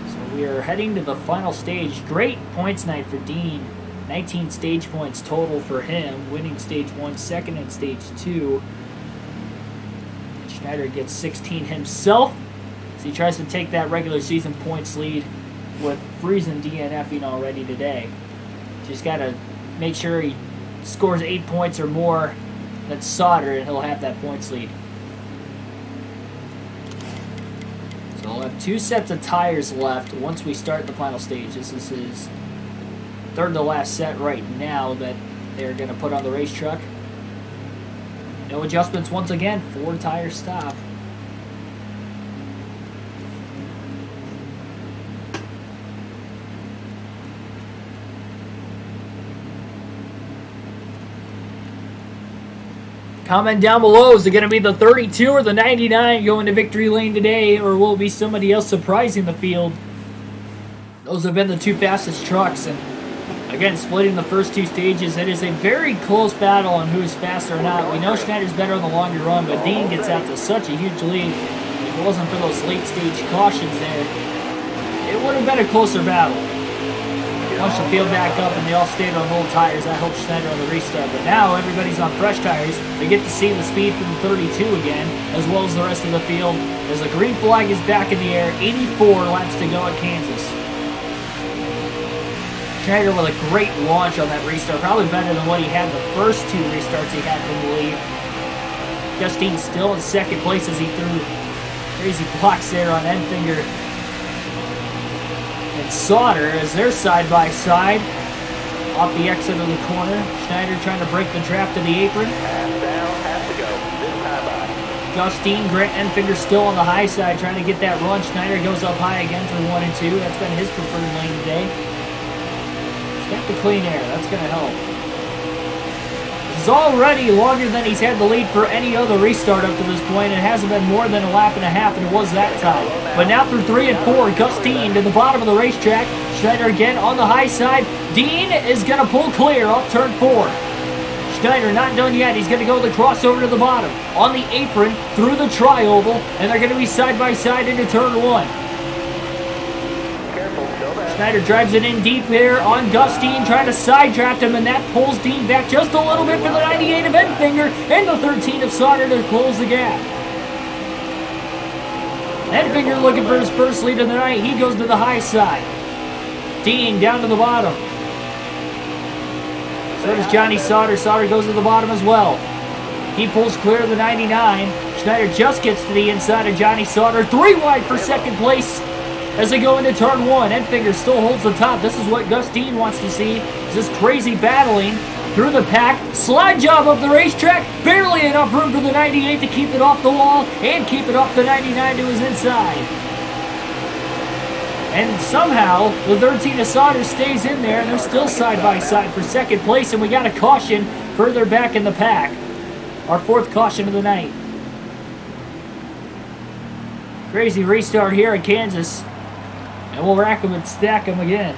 So we are heading to the final stage. Great points night for Dean. 19 stage points total for him, winning stage 1, second in stage 2. Schneider gets 16 himself, so he tries to take that regular season points lead with Friesen DNFing already today. Just got to make sure he scores 8 points or more. That's Sauter, and he'll have that points lead. So we'll have 2 sets of tires left once we start the final stage. This is his 3rd to last set right now that they're going to put on the race truck. No adjustments once again. 4 tire stop. Comment down below, is it going to be the 32 or the 99 going to victory lane today, or will it be somebody else surprising the field? Those have been the two fastest trucks, and again, splitting the first two stages, it is a very close battle on who's faster or not. We know Schneider's better on the longer run, but Dean gets out to such a huge lead. If it wasn't for those late stage cautions there, it would have been a closer battle. Once the field back up and they all stayed on old tires, I hope Schneider on the restart. But now everybody's on fresh tires. They get to see the speed from the 32 again, as well as the rest of the field, as the green flag is back in the air. 84 laps to go at Kansas. Schneider with a great launch on that restart, probably better than what he had the first two restarts he had from the lead. Justine still in second place as he threw crazy blocks there on Enfinger and Sauter as they're side by side off the exit of the corner. Schneider trying to break the draft to the apron. Half down, half to go. This time by. Justine, Grant Enfinger still on the high side trying to get that run. Schneider goes up high again through 1 and 2. That's been his preferred lane today. He's got the clean air. That's going to help. He's already longer than he's had the lead for any other restart up to this point. It hasn't been more than a lap and a half, and it was that time. But now through 3 and 4, Justine to the bottom of the racetrack. Schneider again on the high side. Dean is going to pull clear off turn 4. Schneider not done yet. He's going to go the crossover to the bottom. On the apron, through the tri-oval, and they're going to be side by side into turn 1. Schneider drives it in deep here on Justine, trying to side draft him, and that pulls Dean back just a little bit for the 98 of Enfinger and the 13 of Sauter to close the gap. Enfinger looking for his first lead of the night. He goes to the high side. Dean down to the bottom. So does Johnny Sauter. Sauter goes to the bottom as well. He pulls clear of the 99. Schneider just gets to the inside of Johnny Sauter. 3 wide for second place. As they go into turn 1, Enfinger still holds the top. This is what Justine wants to see. Is this crazy battling through the pack. Slide job of the racetrack. Barely enough room for the 98 to keep it off the wall and keep it off the 99 to his inside. And somehow, the 13 of Sauter stays in there, and they're still side by side for second place, and we got a caution further back in the pack. Our 4th caution of the night. Crazy restart here in Kansas. And we'll rack them and stack them again.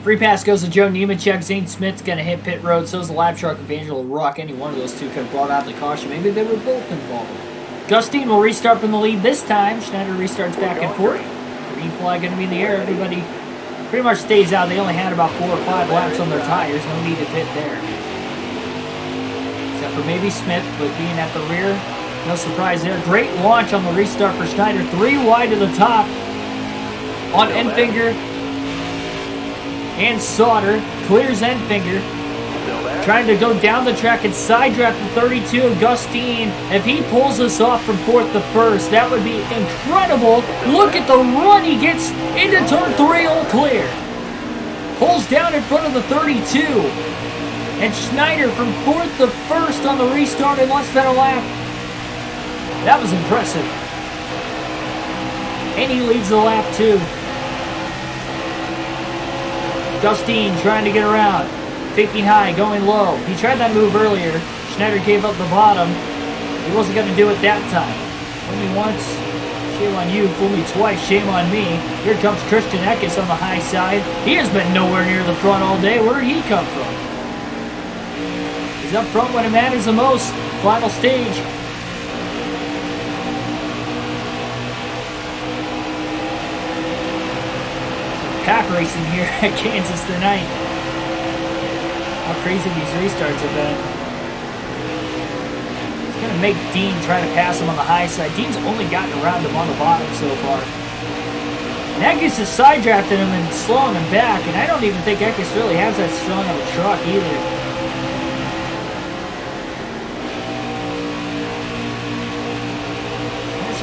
Free pass goes to Joe Nemechek. Zane Smith's going to hit pit road. So is the lap truck of Angelo Ruck. Any one of those two could have brought out the caution. Maybe they were both involved. Justine will restart from the lead this time. Schneider restarts back and forth. Green flag going to be in the air. Everybody pretty much stays out. They only had about 4 or 5 laps on their tires. No need to pit there. Except for maybe Smith, but being at the rear, no surprise there. Great launch on the restart for Schneider. 3 wide to the top on Enfinger. And Sauter clears Enfinger. Trying to go down the track and side draft the 32 of Justine. If he pulls us off from 4th to 1st, that would be incredible. Look at the run he gets into turn 3, all clear. Pulls down in front of the 32. And Schneider from 4th to 1st on the restart in less than a lap. That was impressive. And he leads the lap too. Justine trying to get around. Faking high, going low. He tried that move earlier. Schneider gave up the bottom. He wasn't going to do it that time. Fool me once, shame on you. Fool me twice, shame on me. Here comes Christian Eckes on the high side. He has been nowhere near the front all day. Where did he come from? He's up front when it matters the most. Final stage. Pack racing here at Kansas tonight. How crazy these restarts have been. It's going to make Dean try to pass him on the high side. Dean's only gotten around him on the bottom so far. And Eckes is side drafting him and slowing him back, and I don't even think Eckes really has that strong of a truck either.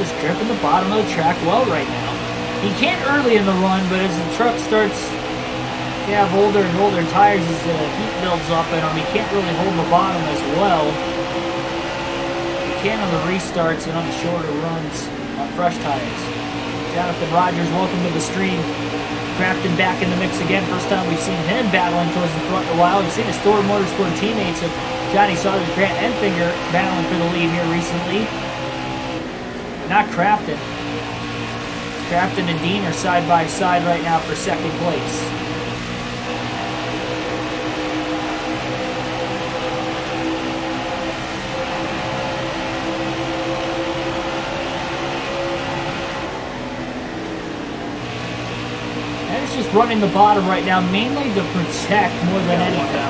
just gripping the bottom of the track well right now. He can't early in the run, but as the truck starts to have older and older tires, as the heat builds up in him, he can't really hold the bottom as well. He can on the restarts and on the shorter runs on fresh tires. Jonathan Rogers, welcome to the stream. Crafton back in the mix again. First time we've seen him battling towards the front in a while. We've seen his Thor Motorsport teammates of Johnny Sauter, Grant Enfinger battling for the lead here recently. Not Crafton. Crafton and Dean are side by side right now for second place. And it's just running the bottom right now, mainly to protect more than anything.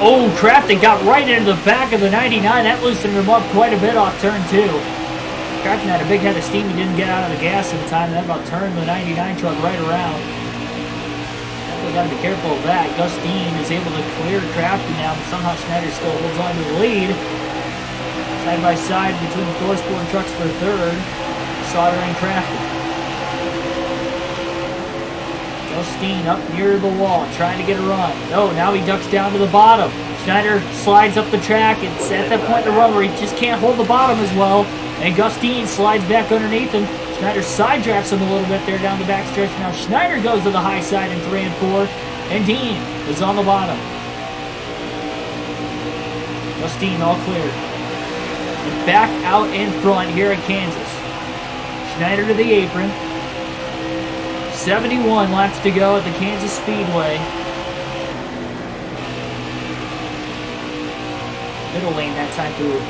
Oh, Crafton got right into the back of the 99. That loosened him up quite a bit off turn 2. Crafton had a big head of steam. He didn't get out of the gas in time. That about turned the 99 truck right around. Definitely got to be careful of that. Gus Dean is able to clear Crafton now, but somehow Schneider still holds on to the lead. Side by side between the Thorsport trucks for third. Sauter and Crafton. Gus Dean up near the wall, trying to get a run. No, now he ducks down to the bottom. Schneider slides up the track. It's at that point in the run where he just can't hold the bottom as well. And Gus Dean slides back underneath him. Schneider side drafts him a little bit there down the back stretch. Now Schneider goes to the high side in 3 and 4. And Dean is on the bottom. Gus Dean all clear. And back out in front here at Kansas. Schneider to the apron. 71 laps to go at the Kansas Speedway. Middle lane that time through.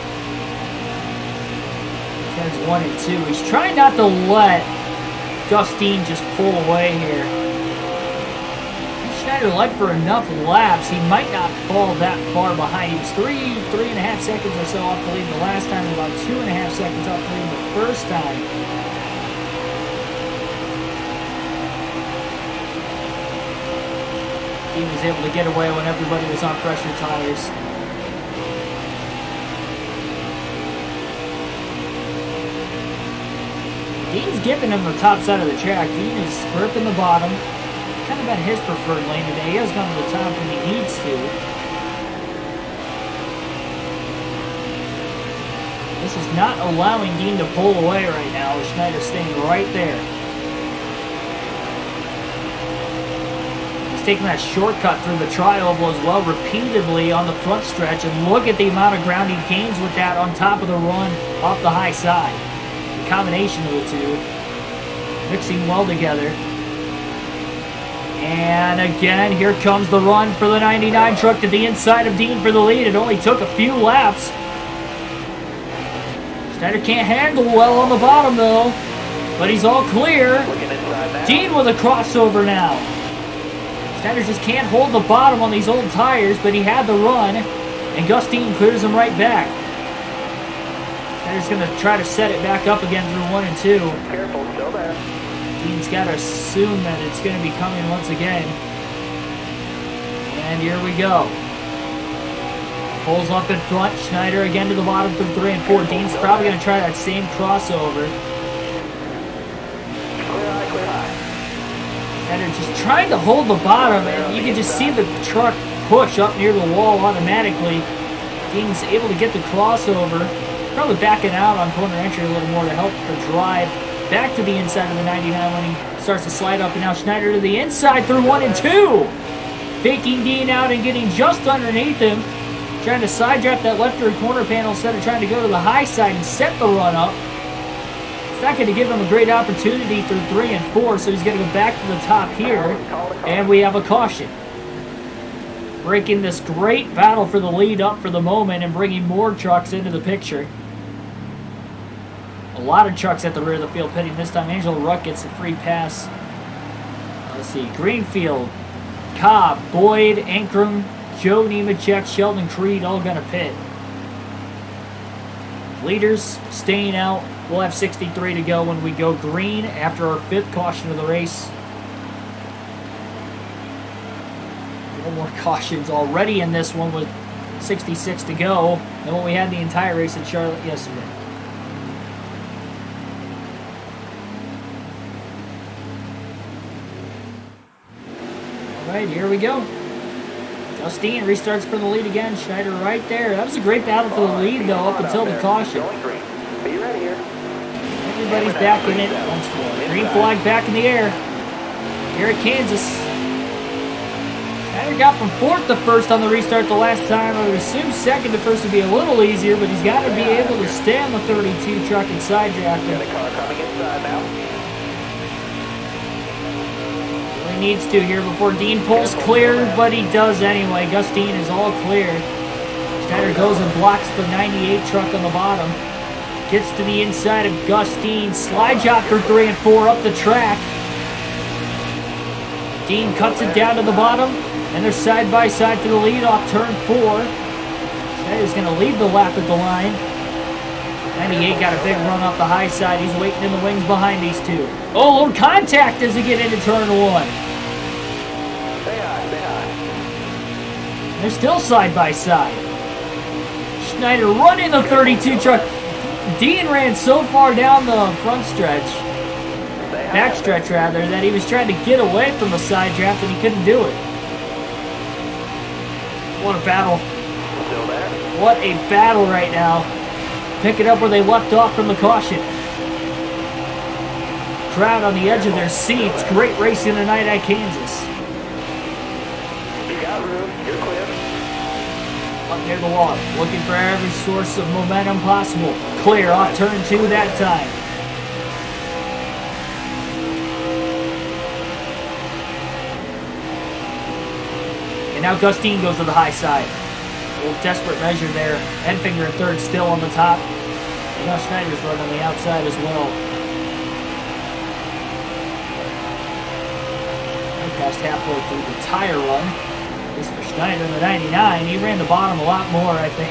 Turns 1 and 2. He's trying not to let Gus Dean just pull away here. Schneider led for enough laps. He might not fall that far behind. He was 3.5 seconds or so off the lead the last time, and about 2.5 seconds off the lead the first time. Dean was able to get away when everybody was on pressure tires. Dean's giving him the top side of the track. Dean is gripping the bottom. Kind of been his preferred lane today. He has gone to the top when he needs to. This is not allowing Dean to pull away right now. Schneider staying right there. He's taking that shortcut through the tri-oval as well repeatedly on the front stretch. And look at the amount of ground he gains with that on top of the run off the high side. Combination of the two, mixing well together. And again, here comes the run for the 99 truck to the inside of Dean for the lead. It only took a few laps. Schneider can't handle well on the bottom though, but he's all clear. Dean with a crossover now. Schneider just can't hold the bottom on these old tires, but he had the run, and Gus Dean clears him right back. Schneider's going to try to set it back up again through 1 and 2. Careful, still there. Dean's got to assume that it's going to be coming once again. And here we go. Pulls up in front. Schneider again to the bottom through 3 and 4. Dean's probably going to try that same crossover. Clear high. Schneider just trying to hold the bottom, and you can just see the truck push up near the wall automatically. Dean's able to get the crossover. Probably backing out on corner entry a little more to help the drive back to the inside of the 99 when he starts to slide up. And now Schneider to the inside through 1 and 2. Faking Dean out and getting just underneath him. Trying to side draft that left rear corner panel instead of trying to go to the high side and set the run up. It's not going to give him a great opportunity through 3 and 4, so he's going to go back to the top here. And we have a caution. Breaking this great battle for the lead up for the moment and bringing more trucks into the picture. A lot of trucks at the rear of the field pitting this time. Angelo Ruck gets a free pass. Let's see. Greenfield, Cobb, Boyd, Ankrum, Joe Nemechek, Sheldon Creed all going to pit. Leaders staying out. We'll have 63 to go when we go green after our 5th caution of the race. 4 more cautions already in this one with 66 to go than what we had the entire race at Charlotte yesterday. right, here we go. Justine restarts for the lead again. Schneider right there. That was a great battle for the lead, though, up until the caution. Be ready here. Everybody's back in it once more. Green flag back in the air. Here at Kansas. Schneider got from 4th to 1st on the restart the last time. I would assume 2nd to 1st would be a little easier, but he's got to be able to stay on the 32 truck and side draft Got a him. car coming inside now. Really needs to here before Dean pulls clear, but he does anyway. Gustine is all clear. Schneider goes and blocks the 98 truck on the bottom. Gets to the inside of Gustine. Slide job through 3 and 4 up the track. Dean cuts it down to the bottom, and they're side by side for the lead off turn 4. Schneider's going to lead the lap at the line. 98 got a big run off the high side. He's waiting in the wings behind these two. Oh, little contact as he get into turn 1. Say hi, say hi. They're still side by side. Schneider running the 32 truck. Dean ran so far down the front stretch, back stretch rather, that he was trying to get away from the side draft and he couldn't do it. What a battle. Still there? What a battle right now. Pick it up where they left off from the caution. Crowd on the edge of their seats. Great racing tonight at Kansas. You got room. You're clear. Up near the wall, looking for every source of momentum possible. Clear off turn 2 that time. And now Gustine goes to the high side. A little desperate measure there. Enfinger in 3rd, still on the top. And now Schneider's running on the outside as well. We're past halfway through the tire run. At least for Schneider in the 99. He ran the bottom a lot more, I think,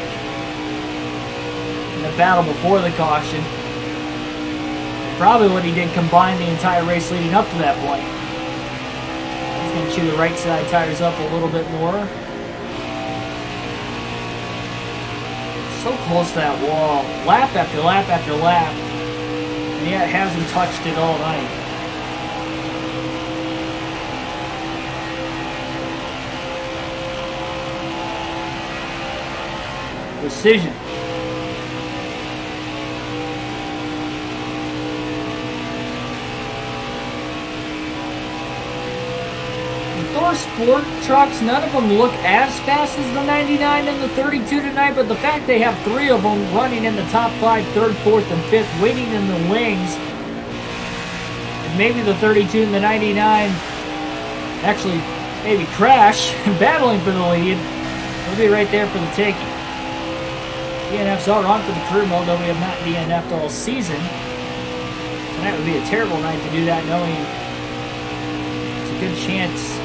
in the battle before the caution. Probably what he did combine the entire race leading up to that point. He's going to chew the right side tires up a little bit more. So close to that wall. Lap after lap after lap. And yet hasn't touched it all night. Precision. Thor Sport trucks, none of them look as fast as the 99 and the 32 tonight, but the fact they have 3 of them running in the top 5, 3rd, 4th, and 5th, waiting in the wings, and maybe the 32 and the 99 actually maybe crash, battling for the lead, they'll be right there for the taking. DNFs are on for the career mode, though we have not DNF'd all season. Tonight would be a terrible night to do that, knowing it's a good chance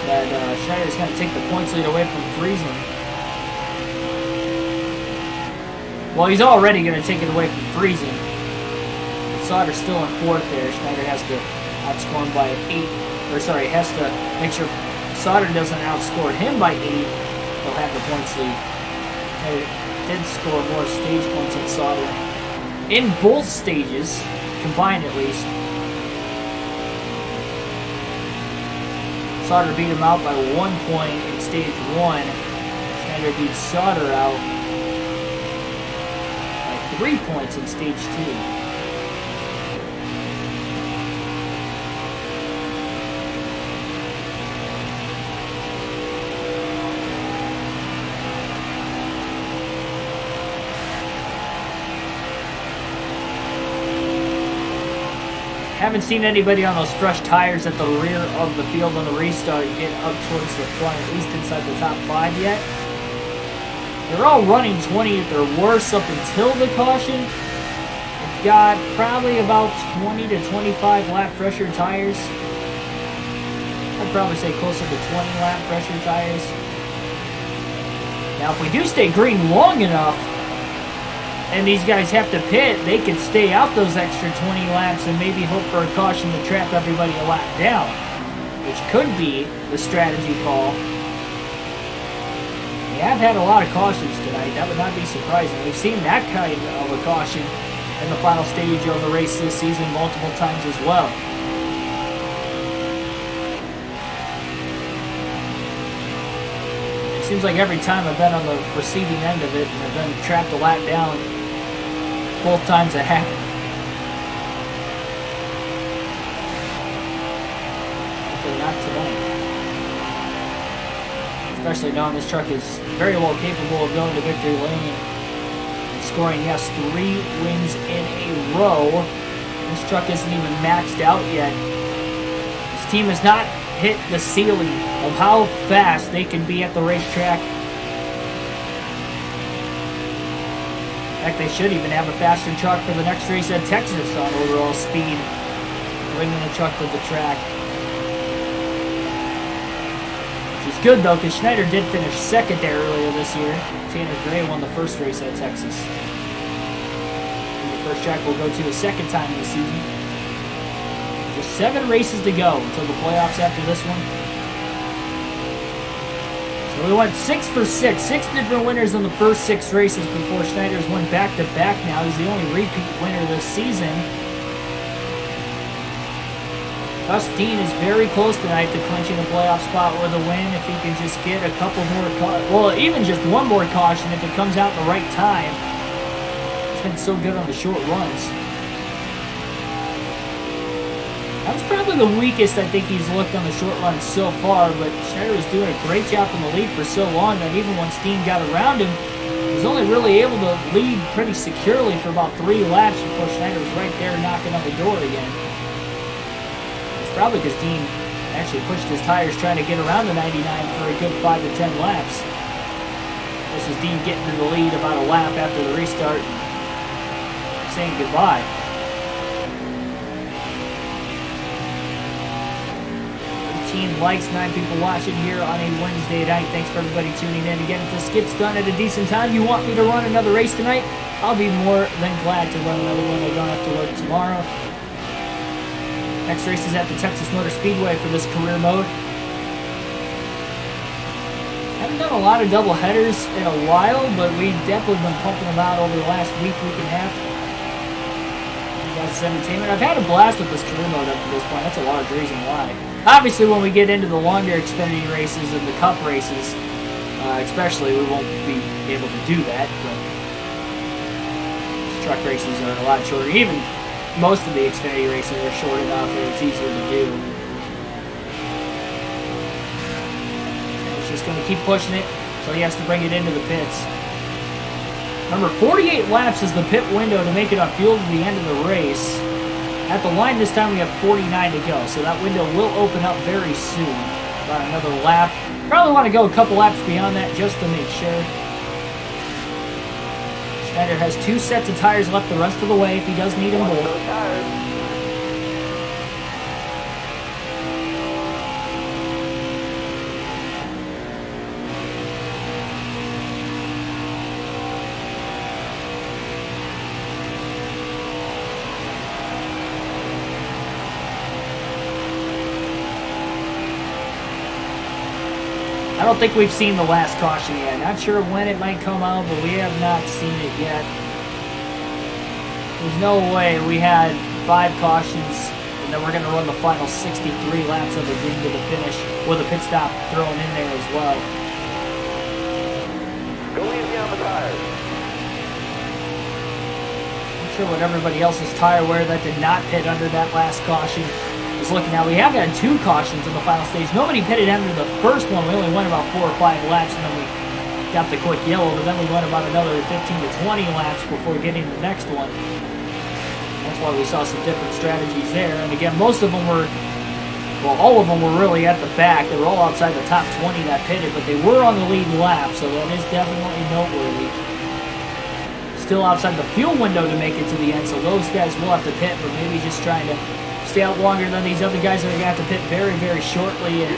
that Schneider's going to take the points lead away from Friesen. Well, he's already going to take it away from Friesen. Sauter's still in 4th there. Schneider has to outscore him by 8. Or sorry, has to make sure Sauter doesn't outscore him by 8. He'll have the points lead. They did score more stage points than Sauter in both stages, combined at least. Sauter beat him out by 1 point in stage 1. Schneider beat Sauter out by 3 points in stage 2. Haven't seen anybody on those fresh tires at the rear of the field on the restart get up towards the front, at least inside the top 5 yet. They're all running 20 at their worst up until the caution. They've got probably about 20 to 25 lap pressure tires. I'd probably say closer to 20 lap pressure tires. Now if we do stay green long enough, and these guys have to pit, they could stay out those extra 20 laps and maybe hope for a caution to trap everybody a lap down, which could be the strategy call. We have had a lot of cautions tonight. That would not be surprising. We've seen that kind of a caution in the final stage of the race this season multiple times as well. Seems like every time I've been on the receiving end of it and I've been trapped a lap down, both times it happened. Hopefully not tonight. Especially knowing this truck is very well capable of going to victory lane and scoring, yes, 3 wins in a row. This truck isn't even maxed out yet. This team has not hit the ceiling of how fast they can be at the racetrack. In fact, they should even have a faster truck for the next race at Texas on overall speed, bringing the truck to the track. Which is good, though, because Schneider did finish second there earlier this year. Tanner Gray won the first race at Texas. And the first track we'll go to a second time this season. Just 7 races to go until the playoffs after this one. So we went 6 for 6. 6 different winners in the first 6 races before Schneider's won back-to-back now. He's the only repeat winner this season. Dean is very close tonight to clinching a playoff spot with a win if he can just get a couple more, well, even just one more caution if it comes out in the right time. He's been so good on the short runs. That was probably the weakest I think he's looked on the short run so far, but Schneider was doing a great job from the lead for so long that even when Steen got around him, he was only really able to lead pretty securely for about 3 laps before Schneider was right there knocking on the door again. It's probably because Dean actually pushed his tires trying to get around the 99 for a good 5 to 10 laps. This is Dean getting to the lead about a lap after the restart and saying goodbye. 18 likes, 9 people watching here on a Wednesday night. Thanks for everybody tuning in. Again, if this gets done at a decent time, you want me to run another race tonight, I'll be more than glad to run another one. I don't have to work tomorrow. Next race is at the Texas Motor Speedway for this career mode. Haven't done a lot of double headers in a while, but we've definitely been pumping them out over the last week and a half. You guys' entertainment. I've had a blast with this career mode up to this point. That's a large reason why. Obviously, when we get into the longer Xfinity races and the Cup races, especially, we won't be able to do that. But truck races are a lot shorter. Even most of the Xfinity races are short enough that it's easier to do. He's just going to keep pushing it until he has to bring it into the pits. Remember, 48 laps is the pit window to make it on fuel to the end of the race. At the line this time we have 49 to go, so that window will open up very soon. About another lap. Probably want to go a couple laps beyond that just to make sure. Schneider has 2 sets of tires left the rest of the way if he does need them both. I don't think we've seen the last caution yet. Not sure when it might come out, but we have not seen it yet. There's no way we had 5 cautions and then we're going to run the final 63 laps of the green to the finish with a pit stop thrown in there as well. Go easy on the tires. I'm sure what everybody else's tire wear that did not pit under that last caution is looking at. We have had 2 cautions in the final stage. Nobody pitted under the first one. We only went about 4 or 5 laps, and then we got the quick yellow, but then we went about another 15 to 20 laps before getting the next one. That's why we saw some different strategies there. And again, most of them were, well, all of them were really at the back. They were all outside the top 20 that pitted, but they were on the lead lap, so that is definitely noteworthy. Still outside the fuel window to make it to the end, so those guys will have to pit, but maybe just trying to stay out longer than these other guys that are going to have to pit very, very shortly and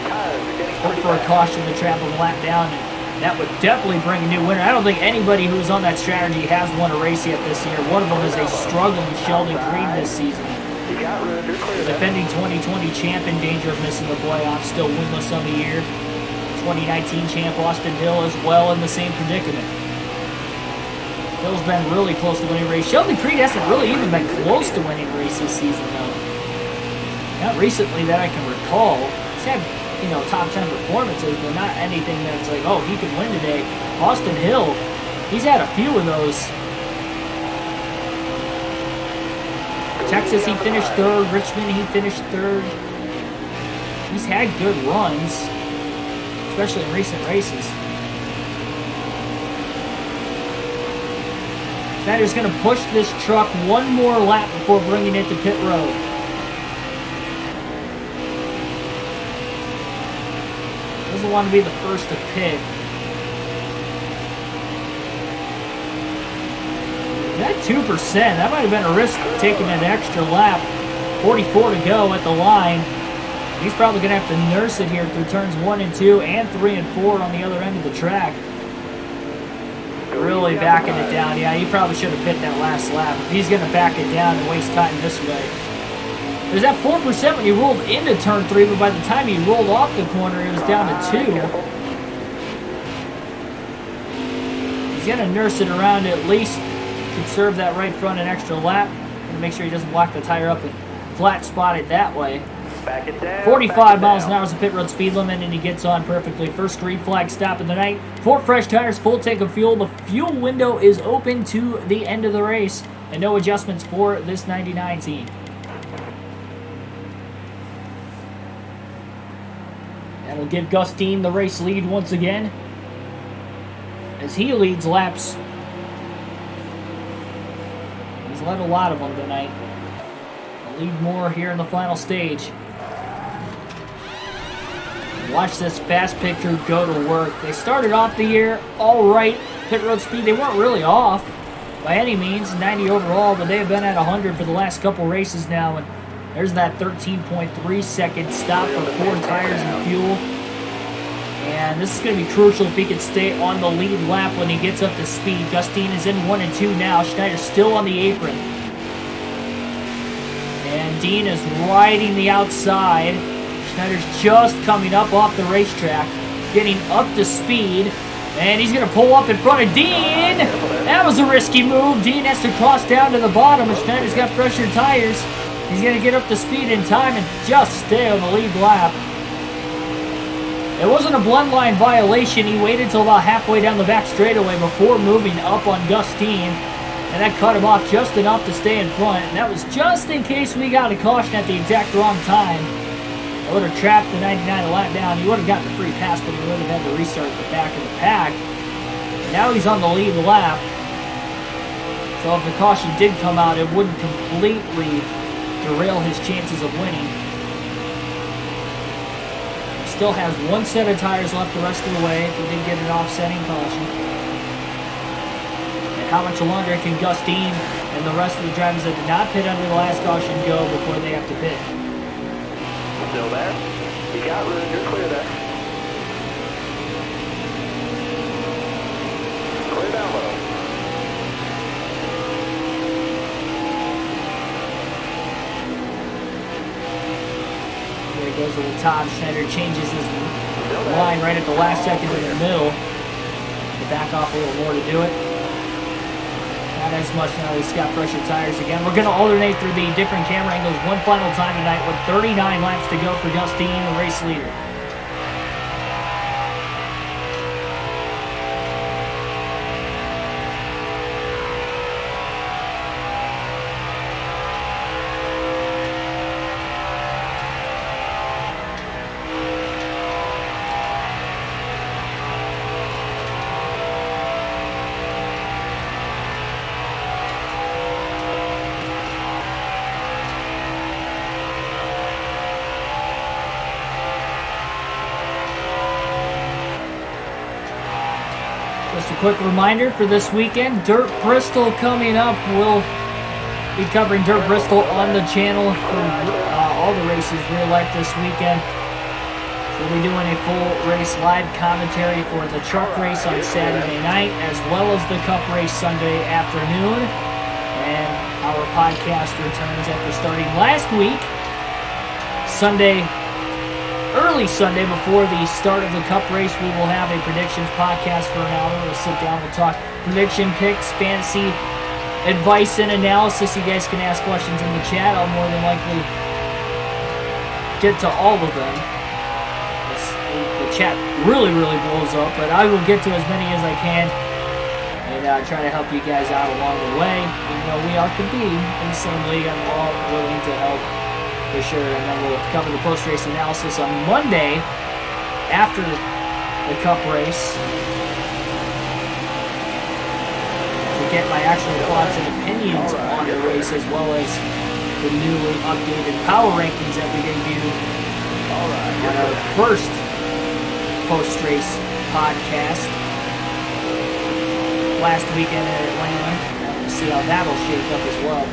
hope for a caution to trap them lap down. And that would definitely bring a new winner. I don't think anybody who's on that strategy has won a race yet this year. One of them is a struggling Sheldon Creed this season. The defending 2020 champ in danger of missing the playoffs, still winless on the year. 2019 champ Austin Hill as well in the same predicament. Hill's been really close to winning a race. Sheldon Creed hasn't really even been close to winning a race this season, though. Not recently that I can recall. top 10 performances, but not anything that's like, oh, he could win today. Austin Hill, he's had a few of those. Texas, he finished third. Richmond, he finished third. He's had good runs, especially in recent races. Schneider's going to push this truck one more lap before bringing it to pit road. Doesn't want to be the first to pit. That 2%, that might have been a risk taking an extra lap. 44 to go at the line. He's probably going to have to nurse it here through turns 1 and 2 and 3 and 4 on the other end of the track. Really backing it down. Yeah, he probably should have pit that last lap. If he's going to back it down and waste time this way. There's that 4% when he rolled into turn 3, but by the time he rolled off the corner, it was down to 2. He's going to nurse it around at least. Conserve that right front an extra lap. And make sure he doesn't block the tire up and flat spot it that way. Back it down. 45 miles an hour is the pit road speed limit, and he gets on perfectly. First green flag stop of the night. 4 fresh tires, full tank of fuel. The fuel window is open to the end of the race, and no adjustments for this 99 team. That'll give Gus Dean the race lead once again, as he leads laps. He's led a lot of them tonight. He'll lead more here in the final stage. Watch this fast picture go to work. They started off the year all right. Pit road speed, they weren't really off by any means. 90 overall, but they have been at 100 for the last couple races now. And there's that 13.3 second stop for 4 tires and fuel. And this is going to be crucial if he can stay on the lead lap when he gets up to speed. Gus Dean is in 1 and 2 now. Schneider's still on the apron. And Dean is riding the outside. Schneider's just coming up off the racetrack, getting up to speed, and he's going to pull up in front of Dean. That was a risky move. Dean has to cross down to the bottom, and Schneider's got fresher tires. He's going to get up to speed in time and just stay on the lead lap. It wasn't a blend line violation. He waited until about halfway down the back straightaway before moving up on Gus Dean, and that cut him off just enough to stay in front. And that was just in case we got a caution at the exact wrong time. I would have trapped the 99 a lap down. He would have gotten a free pass, but he would have had to restart the back of the pack. Now he's on the lead lap. So if the caution did come out, it wouldn't completely derail his chances of winning. He still has 1 set of tires left the rest of the way if he did get an offsetting caution. And how much longer can Gus Dean and the rest of the drivers that did not pit under the last caution go before they have to pit? Still there. You got room. You're clear there. Clear down low. There he goes to the top. Schneider changes his line right at the last second in the middle. To back off a little more to do it. Not as much now. He's got fresher tires again. We're going to alternate through the different camera angles one final time tonight with 39 laps to go for Gus Dean, the race leader. Just a quick reminder for this weekend, Dirt Bristol coming up. We'll be covering Dirt Bristol on the channel for all the races real life this weekend. We'll be doing a full race live commentary for the truck race on Saturday night, as well as the Cup race Sunday afternoon. And our podcast returns after starting last week, early Sunday before the start of the Cup race. We will have a predictions podcast for an hour. We'll sit down, we'll talk prediction picks, fantasy advice, and analysis. You guys can ask questions in the chat. I'll more than likely get to all of them. chat really blows up, but I will get to as many as I can and try to help you guys out along the way. Even though we are competing in the same league, I'm all willing to help for sure. And then we'll cover the post-race analysis on Monday after the Cup race to get my actual thoughts and opinions on the race, as well as the newly updated power rankings that we debuted on our first post-race podcast last weekend at Atlanta. We'll see how that'll shake up as well.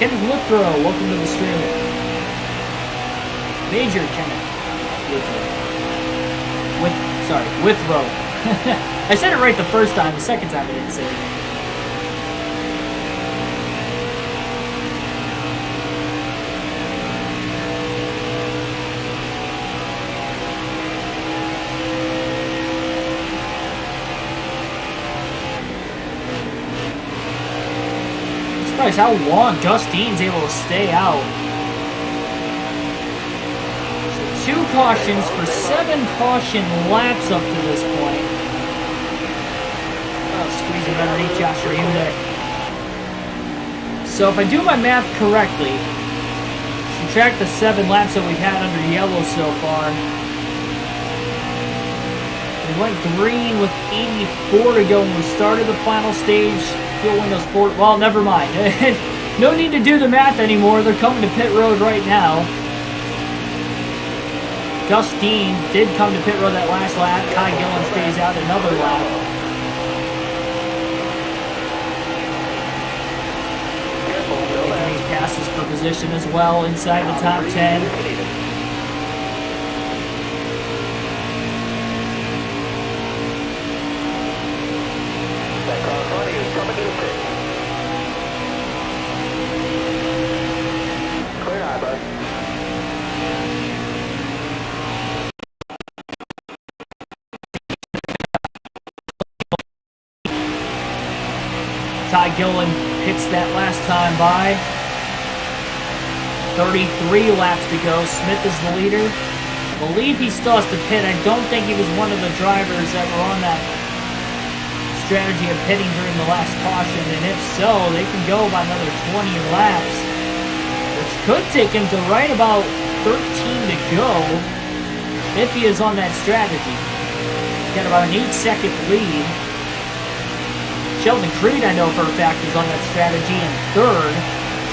Kenneth Withrow, welcome to the stream. Major Kenneth Withrow. I said it right the first time, the second time I didn't say it. Surprised how long Dustine's able to stay out. So 2 cautions for 7 caution laps up to this point. Squeezing underneath Josh Raheem there. So if I do my math correctly, subtract the 7 laps that we've had under yellow so far. We went green with 84 to go when we started the final stage. Fuel windows 4. Well, never mind. No need to do the math anymore. They're coming to pit road right now. Dustine did come to pit road that last lap. Ty Gillen stays out another lap. Making these passes for position as well inside the top 10. That car in front of you is coming to the pit. Clear eye, bud. Ty Gillen hits that last time by. 33 laps to go. Smith is the leader. I believe he still has to pit. I don't think he was one of the drivers that were on that strategy of pitting during the last caution, and if so, they can go by another 20 laps, which could take him to right about 13 to go if he is on that strategy. He's got about an 8-second lead. Sheldon Creed, I know for a fact, is on that strategy in third.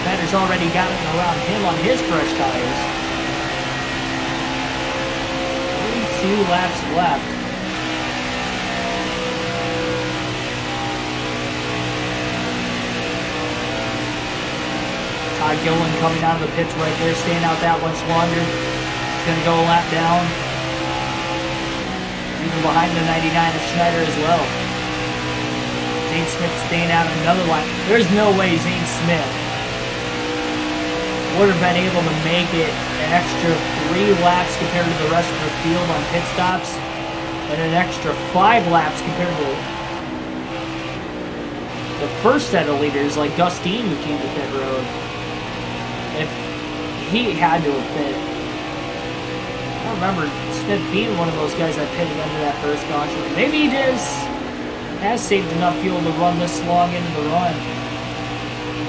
Snyder's already gotten around him on his fresh tires. 32 laps left. Ty Gillen coming out of the pits right there, staying out that much longer. He's going to go a lap down. Even behind the 99 of Schneider as well. Zane Smith staying out another lap. There's no way Zane Smith would have been able to make it an extra 3 laps compared to the rest of the field on pit stops, and an extra 5 laps compared to the first set of leaders like Dustine who came to pit road. If he had to have pit. I don't remember Smith being one of those guys that pitted under that first caution. Maybe he has saved enough fuel to run this long into the run.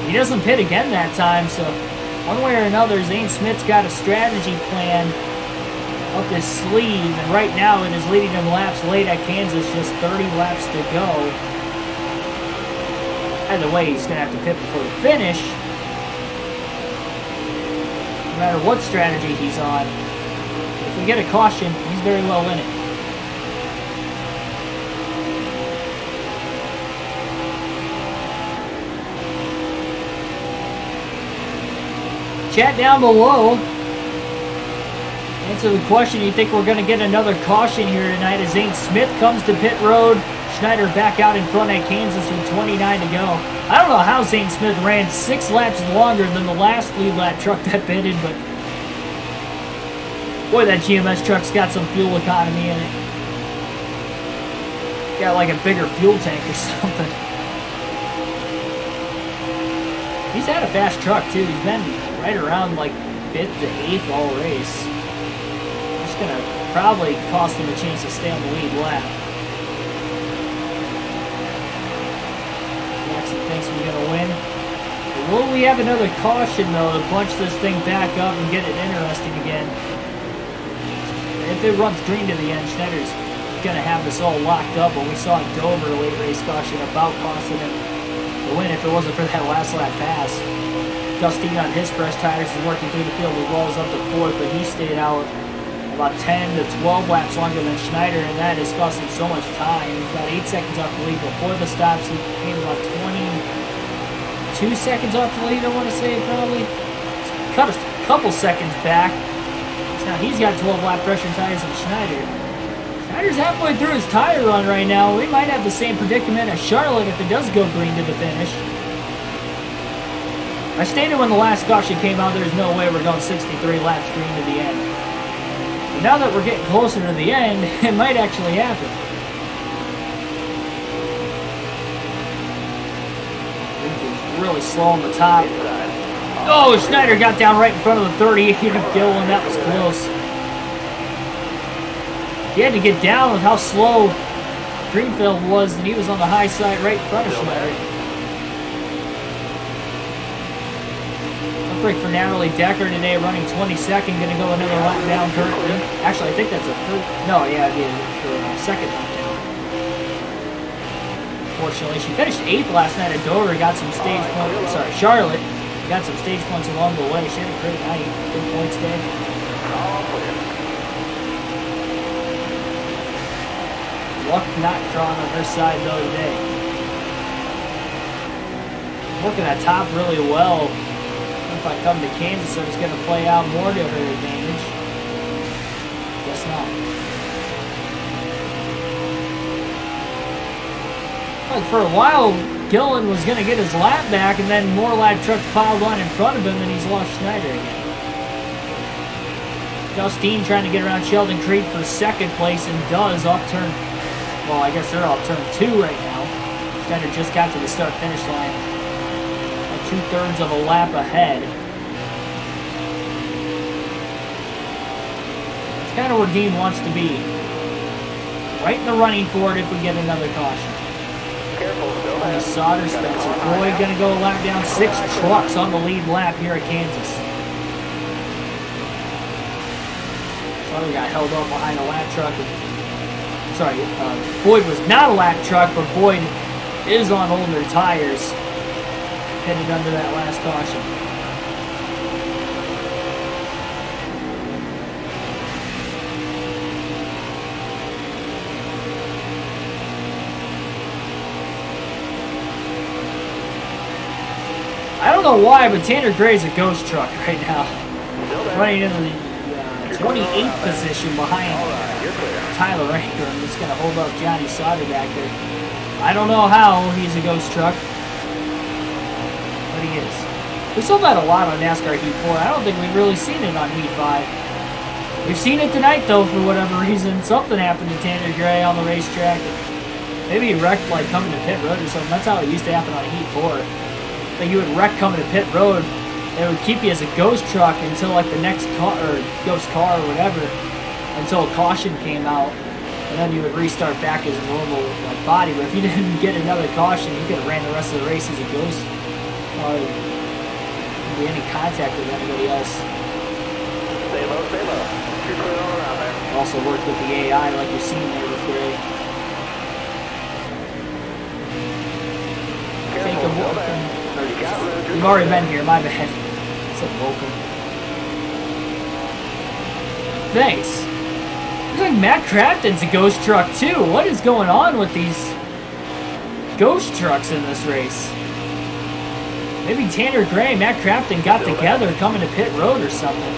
He doesn't pit again that time, so one way or another, Zane Smith's got a strategy plan up his sleeve, and right now it is leading him laps late at Kansas, just 30 laps to go. Either way, he's going to have to pit before the finish. No matter what strategy he's on. If we get a caution, he's very well in it. Chat down below. Answer the question. You think we're going to get another caution here tonight as Zane Smith comes to pit road. Schneider back out in front at Kansas with 29 to go. I don't know how Zane Smith ran 6 laps longer than the last lead lap truck that pitted, but boy, that GMS truck's got some fuel economy in it. Got like a bigger fuel tank or something. He's had a fast truck too. He's been right around like 5th to 8th all race. It's gonna probably cost him a chance to stay on the lead lap. Jackson thinks we're gonna win. But will we have another caution though to bunch this thing back up and get it interesting again? If it runs green to the end, Schneider's gonna have us all locked up. When we saw Dover late race caution about costing him the win if it wasn't for that last lap pass. Dusty on his fresh tires is working through the field as well as up to 4th, but he stayed out about 10 to 12 laps longer than Schneider, and that has cost him so much time. He's got 8 seconds off the lead before the stops. He came about 22 seconds off the lead, I want to say, probably. Cut a couple seconds back. So now he's got 12 lap fresher tires than Schneider. Schneider's halfway through his tire run right now. We might have the same predicament as Charlotte if it does go green to the finish. I stated when the last caution came out, there's no way we're going 63 laps green to the end. But now that we're getting closer to the end, it might actually happen. It's really slow on the top. Oh, Schneider got down right in front of the 38 of Gillen. That was close. He had to get down with how slow Greenfield was, and he was on the high side right in front of Schneider. Break for Natalie Decker today, running 22nd, going to go another lap down currently. Actually, I think that's a third. No, yeah, it'd be a second lap down. Fortunately, she finished 8th last night at Dover, got some stage points. Sorry, Charlotte got some stage points along the way. She had a great night, good points day. Luck not drawn on her side though today. Working that top really well. If I come to Kansas, so it's going to play out more to her advantage. Guess not. Like for a while, Gillen was going to get his lap back, and then more lap trucks piled on in front of him, and he's lost Schneider again. Justine trying to get around Sheldon Creed for 2nd place, and does off turn. Well, I guess they're off turn 2 right now. Schneider just got to the start-finish line. 2/3 of a lap ahead. It's kind of where Dean wants to be. Right in the running for it if we get another caution. Sauter Spencer. Boyd going to go a lap down. 6 trucks on the lead lap here at Kansas. Sauter got held up behind a lap truck. Sorry, Boyd was not a lap truck, but Boyd is on older tires. Headed under that last caution. I don't know why, but Tanner Gray's a ghost truck right now. Running into the 28th position behind Tyler Ranker. I'm just going to hold up Johnny Sauter back there. I don't know how he's a ghost truck. He is. We saw that a lot on NASCAR Heat 4. I don't think we've really seen it on Heat 5. We've seen it tonight, though, for whatever reason. Something happened to Tanner Gray on the racetrack. Maybe he wrecked, like, coming to pit road or something. That's how it used to happen on Heat 4. Like, you would wreck coming to pit road, and it would keep you as a ghost truck until, like, the next car, or ghost car or whatever, until a caution came out. And then you would restart back as a normal, like, body. But if you didn't get another caution, you could have ran the rest of the race as a ghost. Be any contact with anybody else. Stay low, stay low. You're clear all around there. Also worked with the AI like you're seeing there with Gray. Take a Vulcan. You've already been here, my bad. It's a Vulcan. Thanks. Looks like Matt Crafton's a ghost truck too. What is going on with these ghost trucks in this race? Maybe Tanner Gray and Matt Crafton got together coming to pit road or something.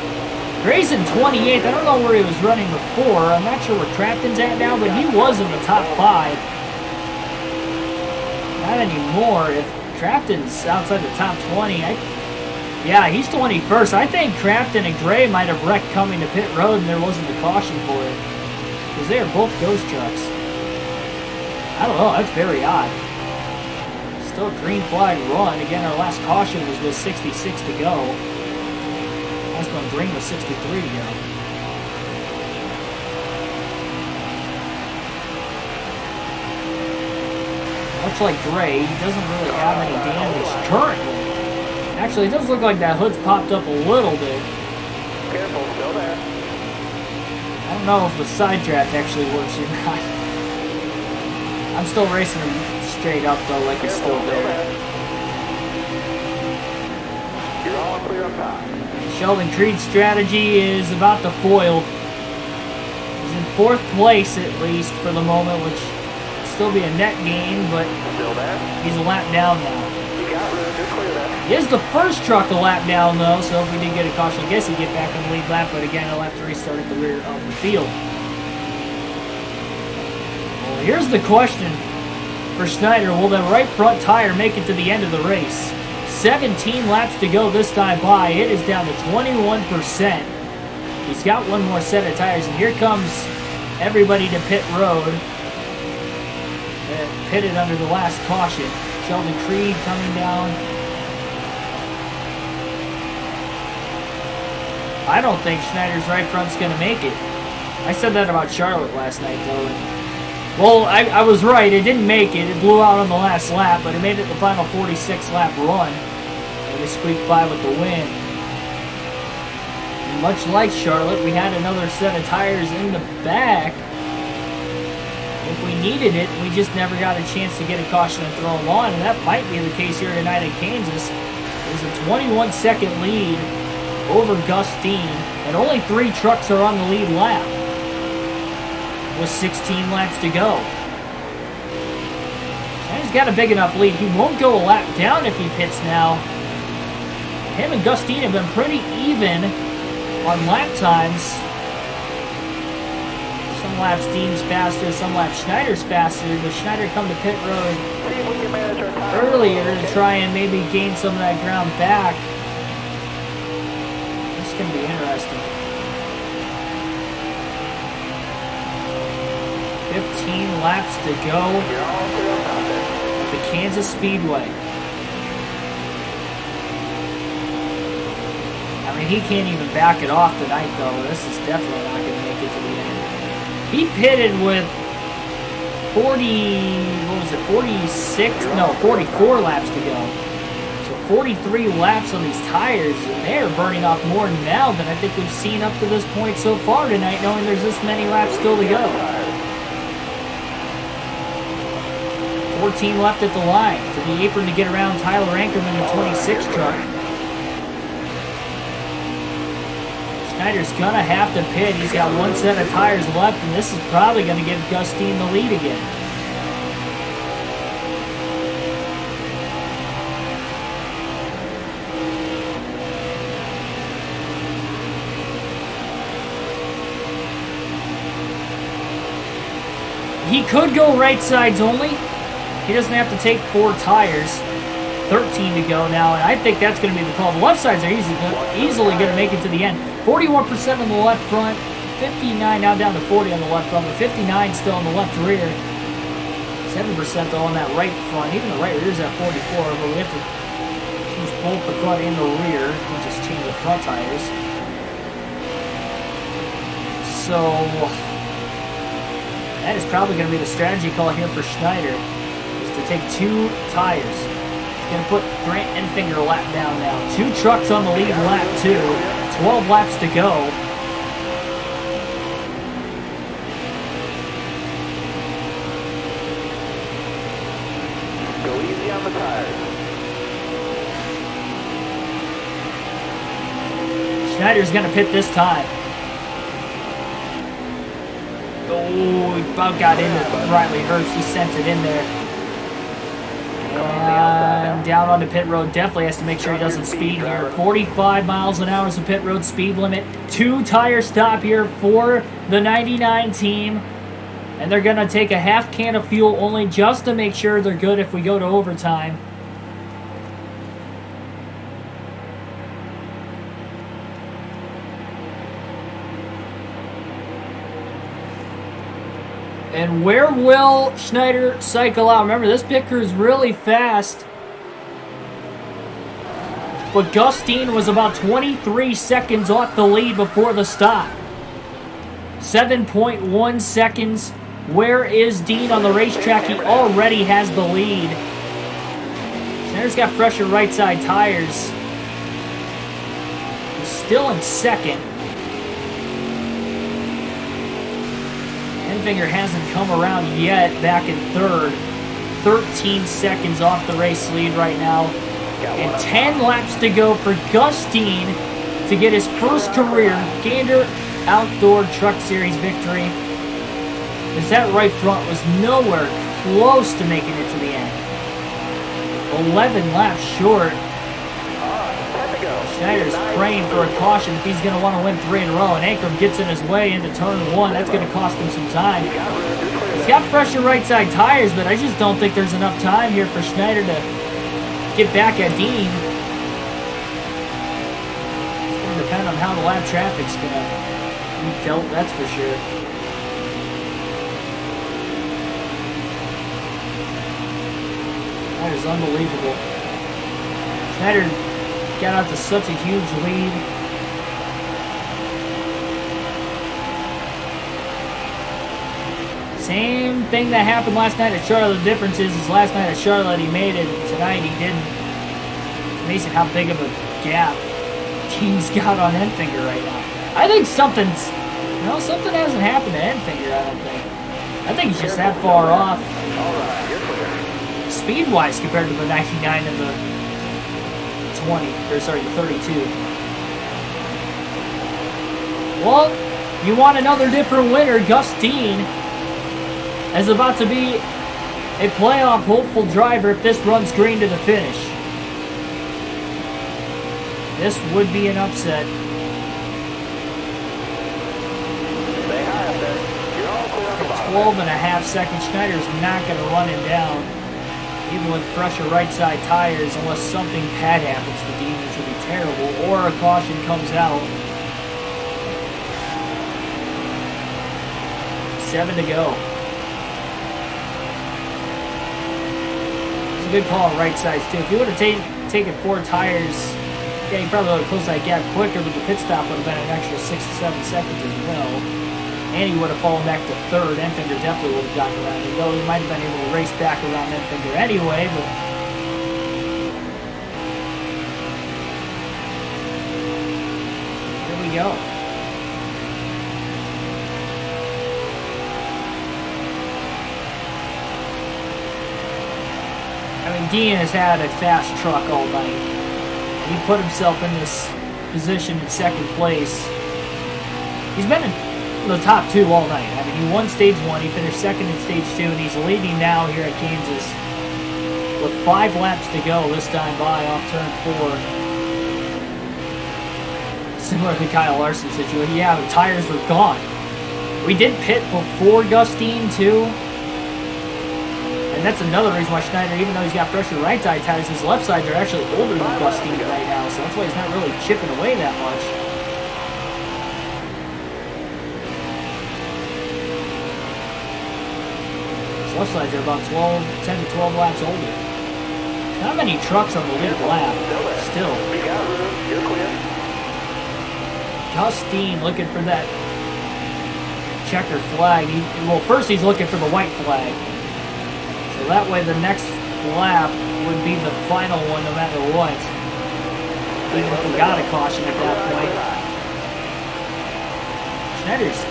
Gray's in 28th. I don't know where he was running before. I'm not sure where Crafton's at now, but he was in the top 5. Not anymore. If Crafton's outside the top 20, yeah, he's 21st. I think Crafton and Gray might have wrecked coming to pit road and there wasn't a caution for it. Because they are both ghost trucks. I don't know. That's very odd. Still green flag run. Again, our last caution was with 66 to go. Last one green was 63 to go. Much like Gray, he doesn't really have any damage currently. Actually, it does look like that hood's popped up a little bit. Careful, still there. I don't know if the side draft actually works or not. I'm still racing him straight up though, like it's still there. You're all clear up top. Sheldon Creed's strategy is about to foil. He's in 4th place at least for the moment, which will still be a net gain, but Still there. he's a lap down now. You got room. You're clear there. He is the first truck a lap down though, so if we did get a caution, I guess he'd get back in the lead lap, but again, he'll have to restart at the rear of the field. Well, here's the question for Schneider. Will the right front tire make it to the end of the race? 17 laps to go this time by. It is down to 21%. He's got one more set of tires, and here comes everybody to pit road. Pitted under the last caution. Sheldon Creed coming down. I don't think Schneider's right front's going to make it. I said that about Charlotte last night, though. Well, I was right. It didn't make it. It blew out on the last lap, but it made it the final 46-lap run. And we squeaked by with the win. And much like Charlotte, we had another set of tires in the back. If we needed it, we just never got a chance to get a caution and throw them on, and that might be the case here tonight in Kansas. There's a 21-second lead over Gustine, and only 3 trucks are on the lead lap with 16 laps to go. And he's got a big enough lead. He won't go a lap down if he pits now. Him and Gustine have been pretty even on lap times. Some laps Dean's faster, some laps Schneider's faster, but Schneider come to pit road See if we can manage our time. earlier to try and maybe gain some of that ground back. This is going to be interesting. 15 laps to go You're all clear up top there. at the Kansas Speedway. I mean, he can't even back it off tonight, though. This is definitely not going to make it to the end. He pitted with 44 laps to go. So 43 laps on these tires, and they're burning off more now than I think we've seen up to this point so far tonight, knowing there's this many laps still to go. 14 left at the line to the apron to get around Tyler Ankerman, the 26 truck. Schneider's gonna have to pit. He's got one set of tires left, and this is probably gonna give Gustine the lead again. He could go right sides only. He doesn't have to take 4 tires. 13 to go now, and I think that's going to be the call. The left sides are easily going to make it to the end. 41% on the left front, 59 now down to 40 on the left front, but 59 still on the left rear. 7% though on that right front. Even the right rear is at 44, but we have to change both the front and the rear. We just change the front tires. So that is probably going to be the strategy call here for Schneider, is to take 2 tires. Going to put Grant Enfinger a lap down now. 2 trucks on the lead lap 2. 12 laps to go. Go easy on the tires. Schneider's going to pit this time. Oh, he about got into Riley Herbst. He sent it in there. And down onto pit road, definitely has to make sure he doesn't speed here. 45 miles an hour is the pit road speed limit. 2 tire stop here for the 99 team. And they're going to take a half can of fuel only just to make sure they're good if we go to overtime. And where will Schneider cycle out? Remember, this pit crew is really fast. But Gustine was about 23 seconds off the lead before the stop. 7.1 seconds. Where is Dean on the racetrack? He already has the lead. Schneider's got fresher right side tires. He's still in second. Enfinger hasn't come around yet, back in third. 13 seconds off the race lead right now. And 10 laps to go for Gustine to get his first career Gander Outdoor Truck Series victory. As that right front was nowhere close to making it to the end. 11 laps short. Schneider's praying for a caution if he's going to want to win 3 in a row. And Ankrum gets in his way into turn 1. That's going to cost him some time. He's got fresher right side tires, but I just don't think there's enough time here for Schneider to get back at Dean. It's going to depend on how the lap traffic's going to be dealt, that's for sure. That is unbelievable. Schneider got out to such a huge lead. Same thing that happened last night at Charlotte. The difference is last night at Charlotte he made it, tonight he didn't. It's amazing how big of a gap Dean's got on Enfinger right now. I think something hasn't happened to Enfinger, I don't think. I think he's just that far off speed-wise compared to the 99 and the 32. Well, you want another different winner. Gustine is about to be a playoff hopeful driver if this runs green to the finish. This would be an upset. 12.5 seconds. Schneider's not going to run him down, even with fresher right side tires, unless something bad happens to Dean, which would be terrible, or a caution comes out. 7 to go. It's a good call on right sides too. If he would have taken 4 tires, yeah, he probably would have closed that gap quicker, but the pit stop would have been an extra 6 to 7 seconds as well. And he would have fallen back to third. Enfinger definitely would have gotten around him, though he might have been able to race back around Enfinger anyway, but here we go. I mean, Dean has had a fast truck all night. He put himself in this position in second place. He's been in the top 2 all night. I mean, he won stage 1, he finished second in stage 2, and he's leading now here at Kansas with 5 laps to go this time by off turn 4. Similar to Kyle Larson's situation. Yeah, the tires were gone. We did pit before Gustine too. And that's another reason why Schneider, even though he's got fresher right side tires, his left sides are actually older than Gustine right now, so that's why he's not really chipping away that much. His left sides are about 10 to 12 laps older. Not many trucks on the lead lap, still. Gustine looking for that checker flag. Well, first he's looking for the white flag. So that way the next lap would be the final one no matter what. Even if we got a caution at that point. Schneider's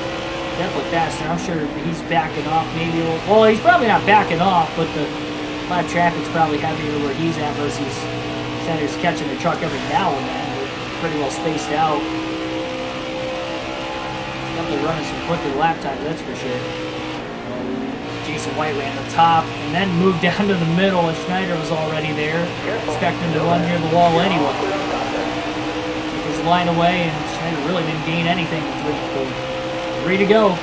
definitely faster. I'm sure he's backing off maybe. Well, he's probably not backing off, but the lap traffic's probably heavier where he's at versus Schneider's catching the truck every now and then. They're pretty well spaced out. Definitely running some quicker lap times, that's for sure. Jason White ran the top and then moved down to the middle, and Schneider was already there, expecting to run near the wall anyway. Took his line away, and Schneider really didn't gain anything in 3 and 4. 3 to go.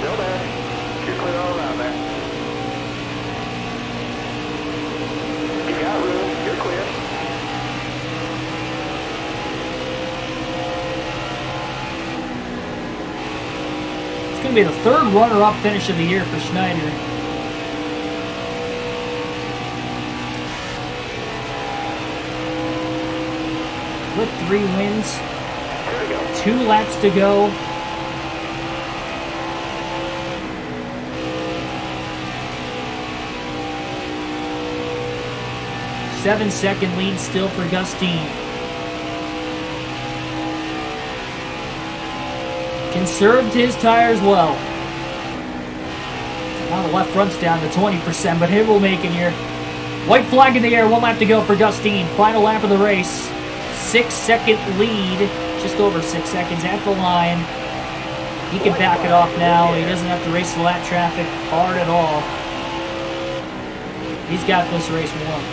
Still there. You're clear all around there. You got room. You're clear. be the third runner-up finish of the year for Schneider. With 3 wins, 2 laps to go. Seven-second lead still for Gustine. Conserved his tires well. Now the left front's down to 20%, but he will make it here. White flag in the air, 1 lap to go for Gustine. Final lap of the race. 6-second lead, just over 6 seconds at the line. He can back it off now. He doesn't have to race the lap traffic hard at all. He's got this race won.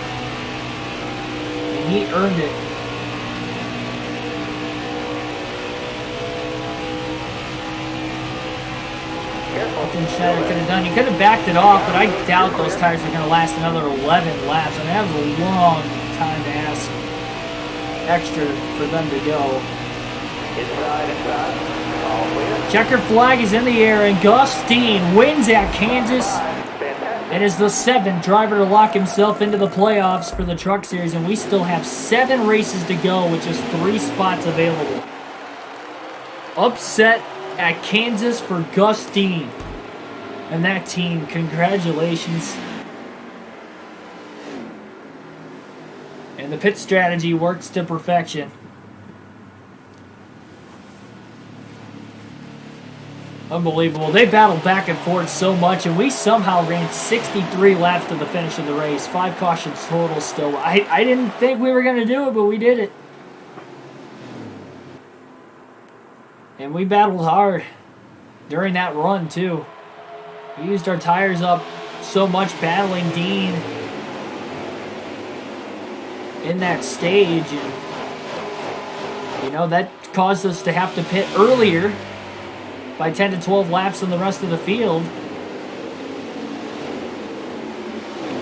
And he earned it. Nothing Schneider could have done. He could have backed it off, but I doubt those tires are going to last another 11 laps. I mean, that was a long time to ask extra for them to go. Checker flag is in the air, and Gustine wins at Kansas and is the 7th driver to lock himself into the playoffs for the Truck Series, and we still have 7 races to go with just 3 spots available. Upset at Kansas for Gustine and that team. Congratulations. And the pit strategy works to perfection. Unbelievable. They battled back and forth so much, and we somehow ran 63 laps to the finish of the race. 5 cautions total still. I didn't think we were going to do it, but we did it. And we battled hard during that run, too. We used our tires up so much battling Dean in that stage. And, you know, that caused us to have to pit earlier by 10 to 12 laps than the rest of the field.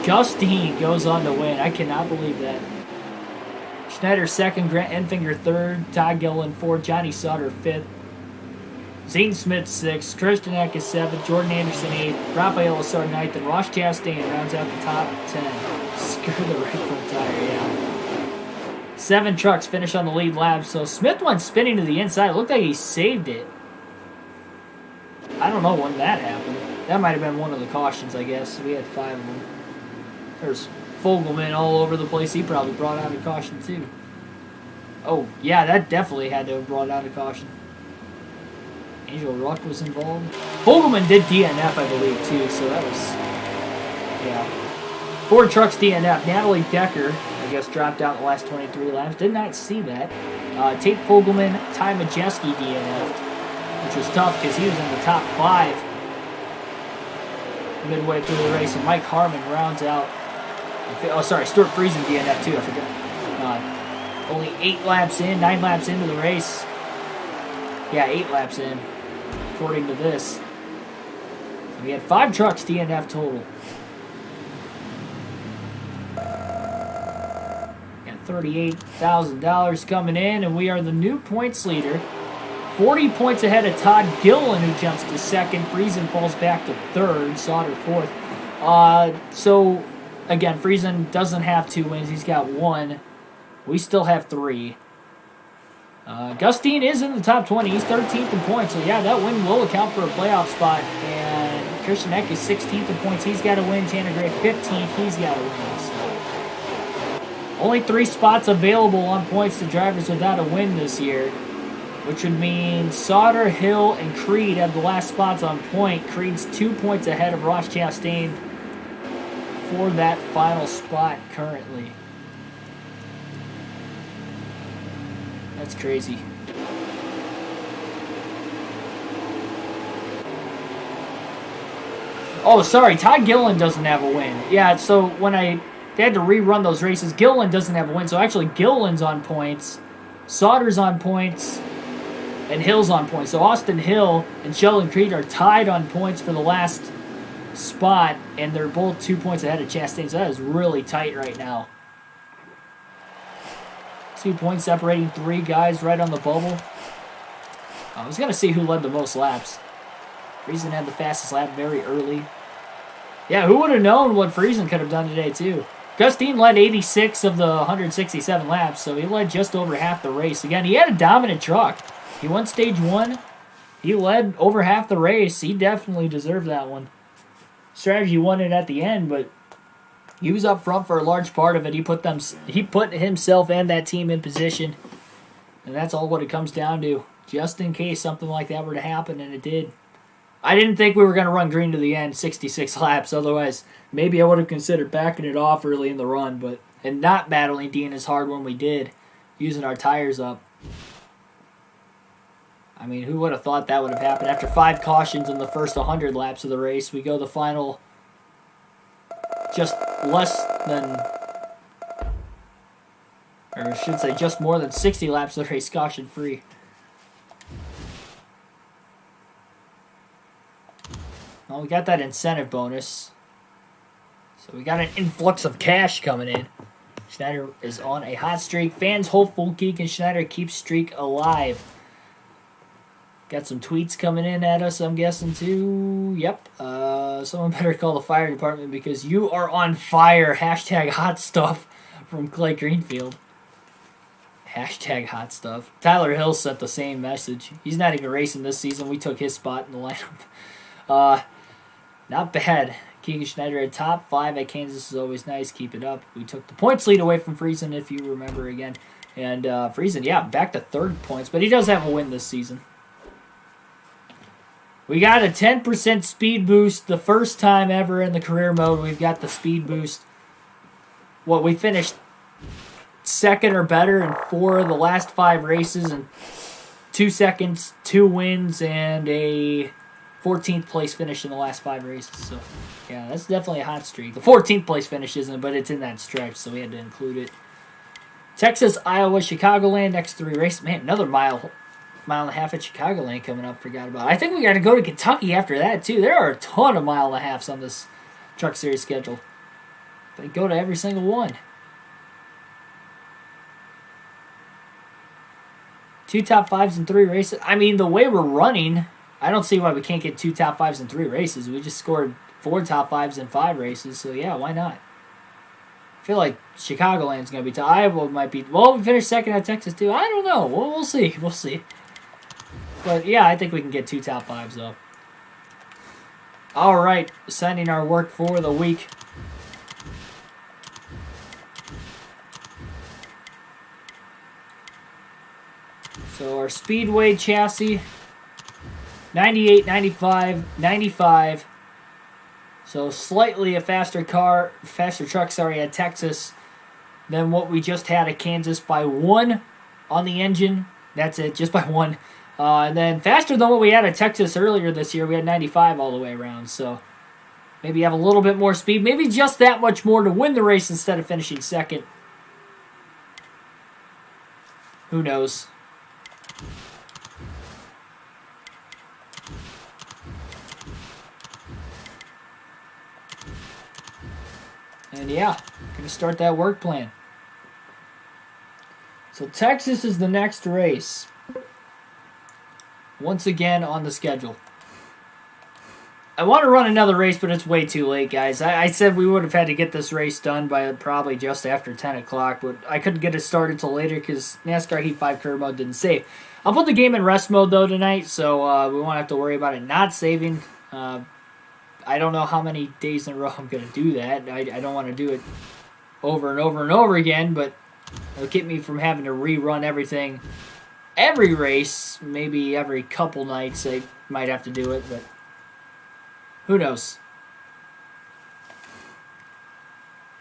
Gustine goes on to win. I cannot believe that. Schneider 2nd, Grant Enfinger 3rd, Todd Gillen 4th, Johnny Sutter 5th, Zane Smith 6th, Christian Eck is 7th, Jordan Anderson 8th, Rafael Assar 9th, and Ross Chastain rounds out the top 10. Screw the right front tire, yeah. 7 trucks finish on the lead lap, so Smith went spinning to the inside. It looked like he saved it. I don't know when that happened. That might have been one of the cautions, I guess. We had 5 of them. There's Fogelman all over the place. He probably brought out a caution, too. Oh, yeah, that definitely had to have brought out a caution. Angel Ruck was involved. Fogelman did DNF, I believe, too, so that was... Yeah. 4 trucks DNF. Natalie Decker, I guess, dropped out in the last 23 laps. Did not see that. Tate Fogelman, Ty Majeski DNF'd, which was tough because he was in the top 5 midway through the race, and Mike Harmon rounds out. Oh, sorry, Stuart Friesen DNF too, I forgot. Only 8 laps in, 9 laps into the race. Yeah, 8 laps in, according to this. So we had 5 trucks DNF total. Got $38,000 coming in, and we are the new points leader. 40 points ahead of Todd Gillen, who jumps to 2nd. Friesen falls back to 3rd. Sauter 4th. So, again, Friesen doesn't have 2 wins. He's got 1. We still have 3. Gustine is in the top 20. He's 13th in points. So, yeah, that win will account for a playoff spot. And Christian Eck is 16th in points. He's got to win. Tanner Gray 15th. He's got to win. So. Only 3 spots available on points to drivers without a win this year, which would mean Sauter, Hill, and Creed have the last spots on point. Creed's 2 points ahead of Ross Chastain for that final spot currently. That's crazy. Oh, sorry, Todd Gillen doesn't have a win. Yeah, so when they had to rerun those races, Gillen doesn't have a win. So actually, Gillen's on points, Sauter's on points, and Hill's on points. So Austin Hill and Sheldon Creed are tied on points for the last spot, and they're both 2 points ahead of Chastain. So that is really tight right now. 2 points separating 3 guys right on the bubble. I was going to see who led the most laps. Friesen had the fastest lap very early. Yeah, who would have known what Friesen could have done today, too? Gustine led 86 of the 167 laps, so he led just over half the race. Again, he had a dominant truck. He won stage 1. He led over half the race. He definitely deserved that one. Strategy won it at the end, but he was up front for a large part of it. He put himself and that team in position, and that's all what it comes down to. Just in case something like that were to happen, and it did. I didn't think we were going to run green to the end, 66 laps. Otherwise, maybe I would have considered backing it off early in the run, and not battling Dean as hard when we did, using our tires up. I mean, who would have thought that would have happened? After 5 cautions in the first 100 laps of the race, we go the final just less than, or I should say just more than 60 laps of the race caution-free. Well, we got that incentive bonus. So we got an influx of cash coming in. Schneider is on a hot streak. Fans hopeful Keegan Schneider keeps streak alive. Got some tweets coming in at us, I'm guessing, too. Yep. Someone better call the fire department because you are on fire. Hashtag hot stuff from Clay Greenfield. Hashtag hot stuff. Tyler Hill sent the same message. He's not even racing this season. We took his spot in the lineup. Not bad. Keegan Schneider at top 5 at Kansas is always nice. Keep it up. We took the points lead away from Friesen, if you remember again. And Friesen, yeah, back to 3rd points. But he does have a win this season. We got a 10% speed boost. The first time ever in the career mode we've got the speed boost. We finished 2nd or better in 4 of the last 5 races. And 2 seconds, 2 wins, and a 14th place finish in the last 5 races. So, yeah, that's definitely a hot streak. The 14th place finish isn't, but it's in that stretch, so we had to include it. Texas, Iowa, Chicagoland, next 3 races. Man, another mile and a half at Chicagoland coming up. Forgot about it. I think we got to go to Kentucky after that, too. There are a ton of mile and a halves on this Truck Series schedule. They go to every single one. 2 top 5s in 3 races. I mean, the way we're running, I don't see why we can't get 2 top 5s in 3 races. We just scored 4 top 5s in 5 races, so yeah, why not? I feel like Chicagoland's going to be tough. Iowa might be. Well, we finished 2nd at Texas, too. I don't know. We'll see. We'll see. But yeah, I think we can get 2 top 5s, though. All right, sending our work for the week. So our Speedway chassis, 98, 95, 95. So slightly a faster truck, at Texas than what we just had at Kansas by 1 on the engine. That's it, just by 1. And then faster than what we had at Texas earlier this year. We had 95 all the way around. So maybe have a little bit more speed. Maybe just that much more to win the race instead of finishing 2nd. Who knows? And yeah, going to start that work plan. So Texas is the next race. Once again on the schedule. I want to run another race, but it's way too late, guys. I said we would have had to get this race done by probably just after 10 o'clock, but I couldn't get it started till later because NASCAR Heat 5 career mode didn't save. I'll put the game in rest mode, though, tonight, so we won't have to worry about it not saving. I don't know how many days in a row I'm going to do that. I don't want to do it over and over and over again, but it'll keep me from having to rerun everything. Every race, maybe every couple nights I might have to do it, but who knows?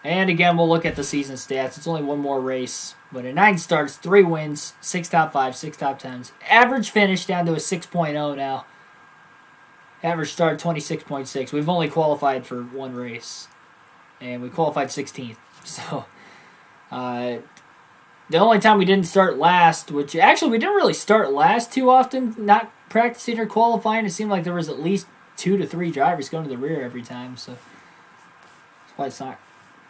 And again, we'll look at the season stats. It's only 1 more race, but in 9 starts, 3 wins, 6 top 5s, 6 top 10s. Average finish down to a 6.0 now. Average start 26.6. We've only qualified for 1 race, and we qualified 16th. So, the only time we didn't start last, which actually we didn't really start last too often, not practicing or qualifying. It seemed like there was at least 2 to 3 drivers going to the rear every time, so that's why it's not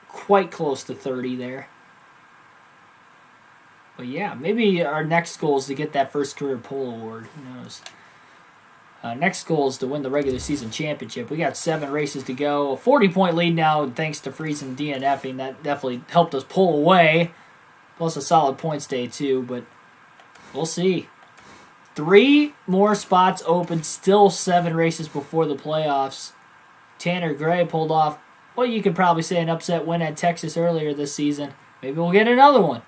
quite close to 30 there. But yeah, maybe our next goal is to get that first career pole award. Who knows? Next goal is to win the regular season championship. We got 7 races to go. A 40-point lead now, thanks to Friesen DNFing. That definitely helped us pull away. Plus a solid points day, too. But we'll see. 3 more spots open. Still 7 races before the playoffs. Tanner Gray pulled off, well, you could probably say an upset win at Texas earlier this season. Maybe we'll get another one.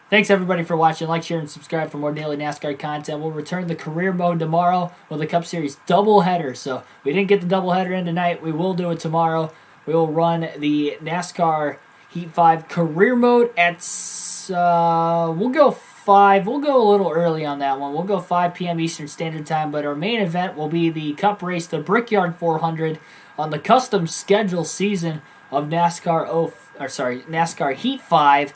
Thanks, everybody, for watching. Like, share, and subscribe for more daily NASCAR content. We'll return the career mode tomorrow with the Cup Series doubleheader. So we didn't get the doubleheader in tonight. We will do it tomorrow. We will run the NASCAR Heat 5 career mode at, we'll go 5. We'll go a little early on that one. We'll go 5 p.m. Eastern Standard Time. But our main event will be the Cup race, the Brickyard 400, on the custom schedule season of NASCAR Heat 5.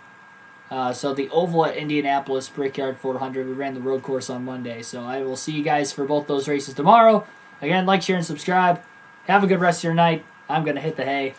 So the oval at Indianapolis, Brickyard 400. We ran the road course on Monday. So I will see you guys for both those races tomorrow. Again, like, share, and subscribe. Have a good rest of your night. I'm going to hit the hay.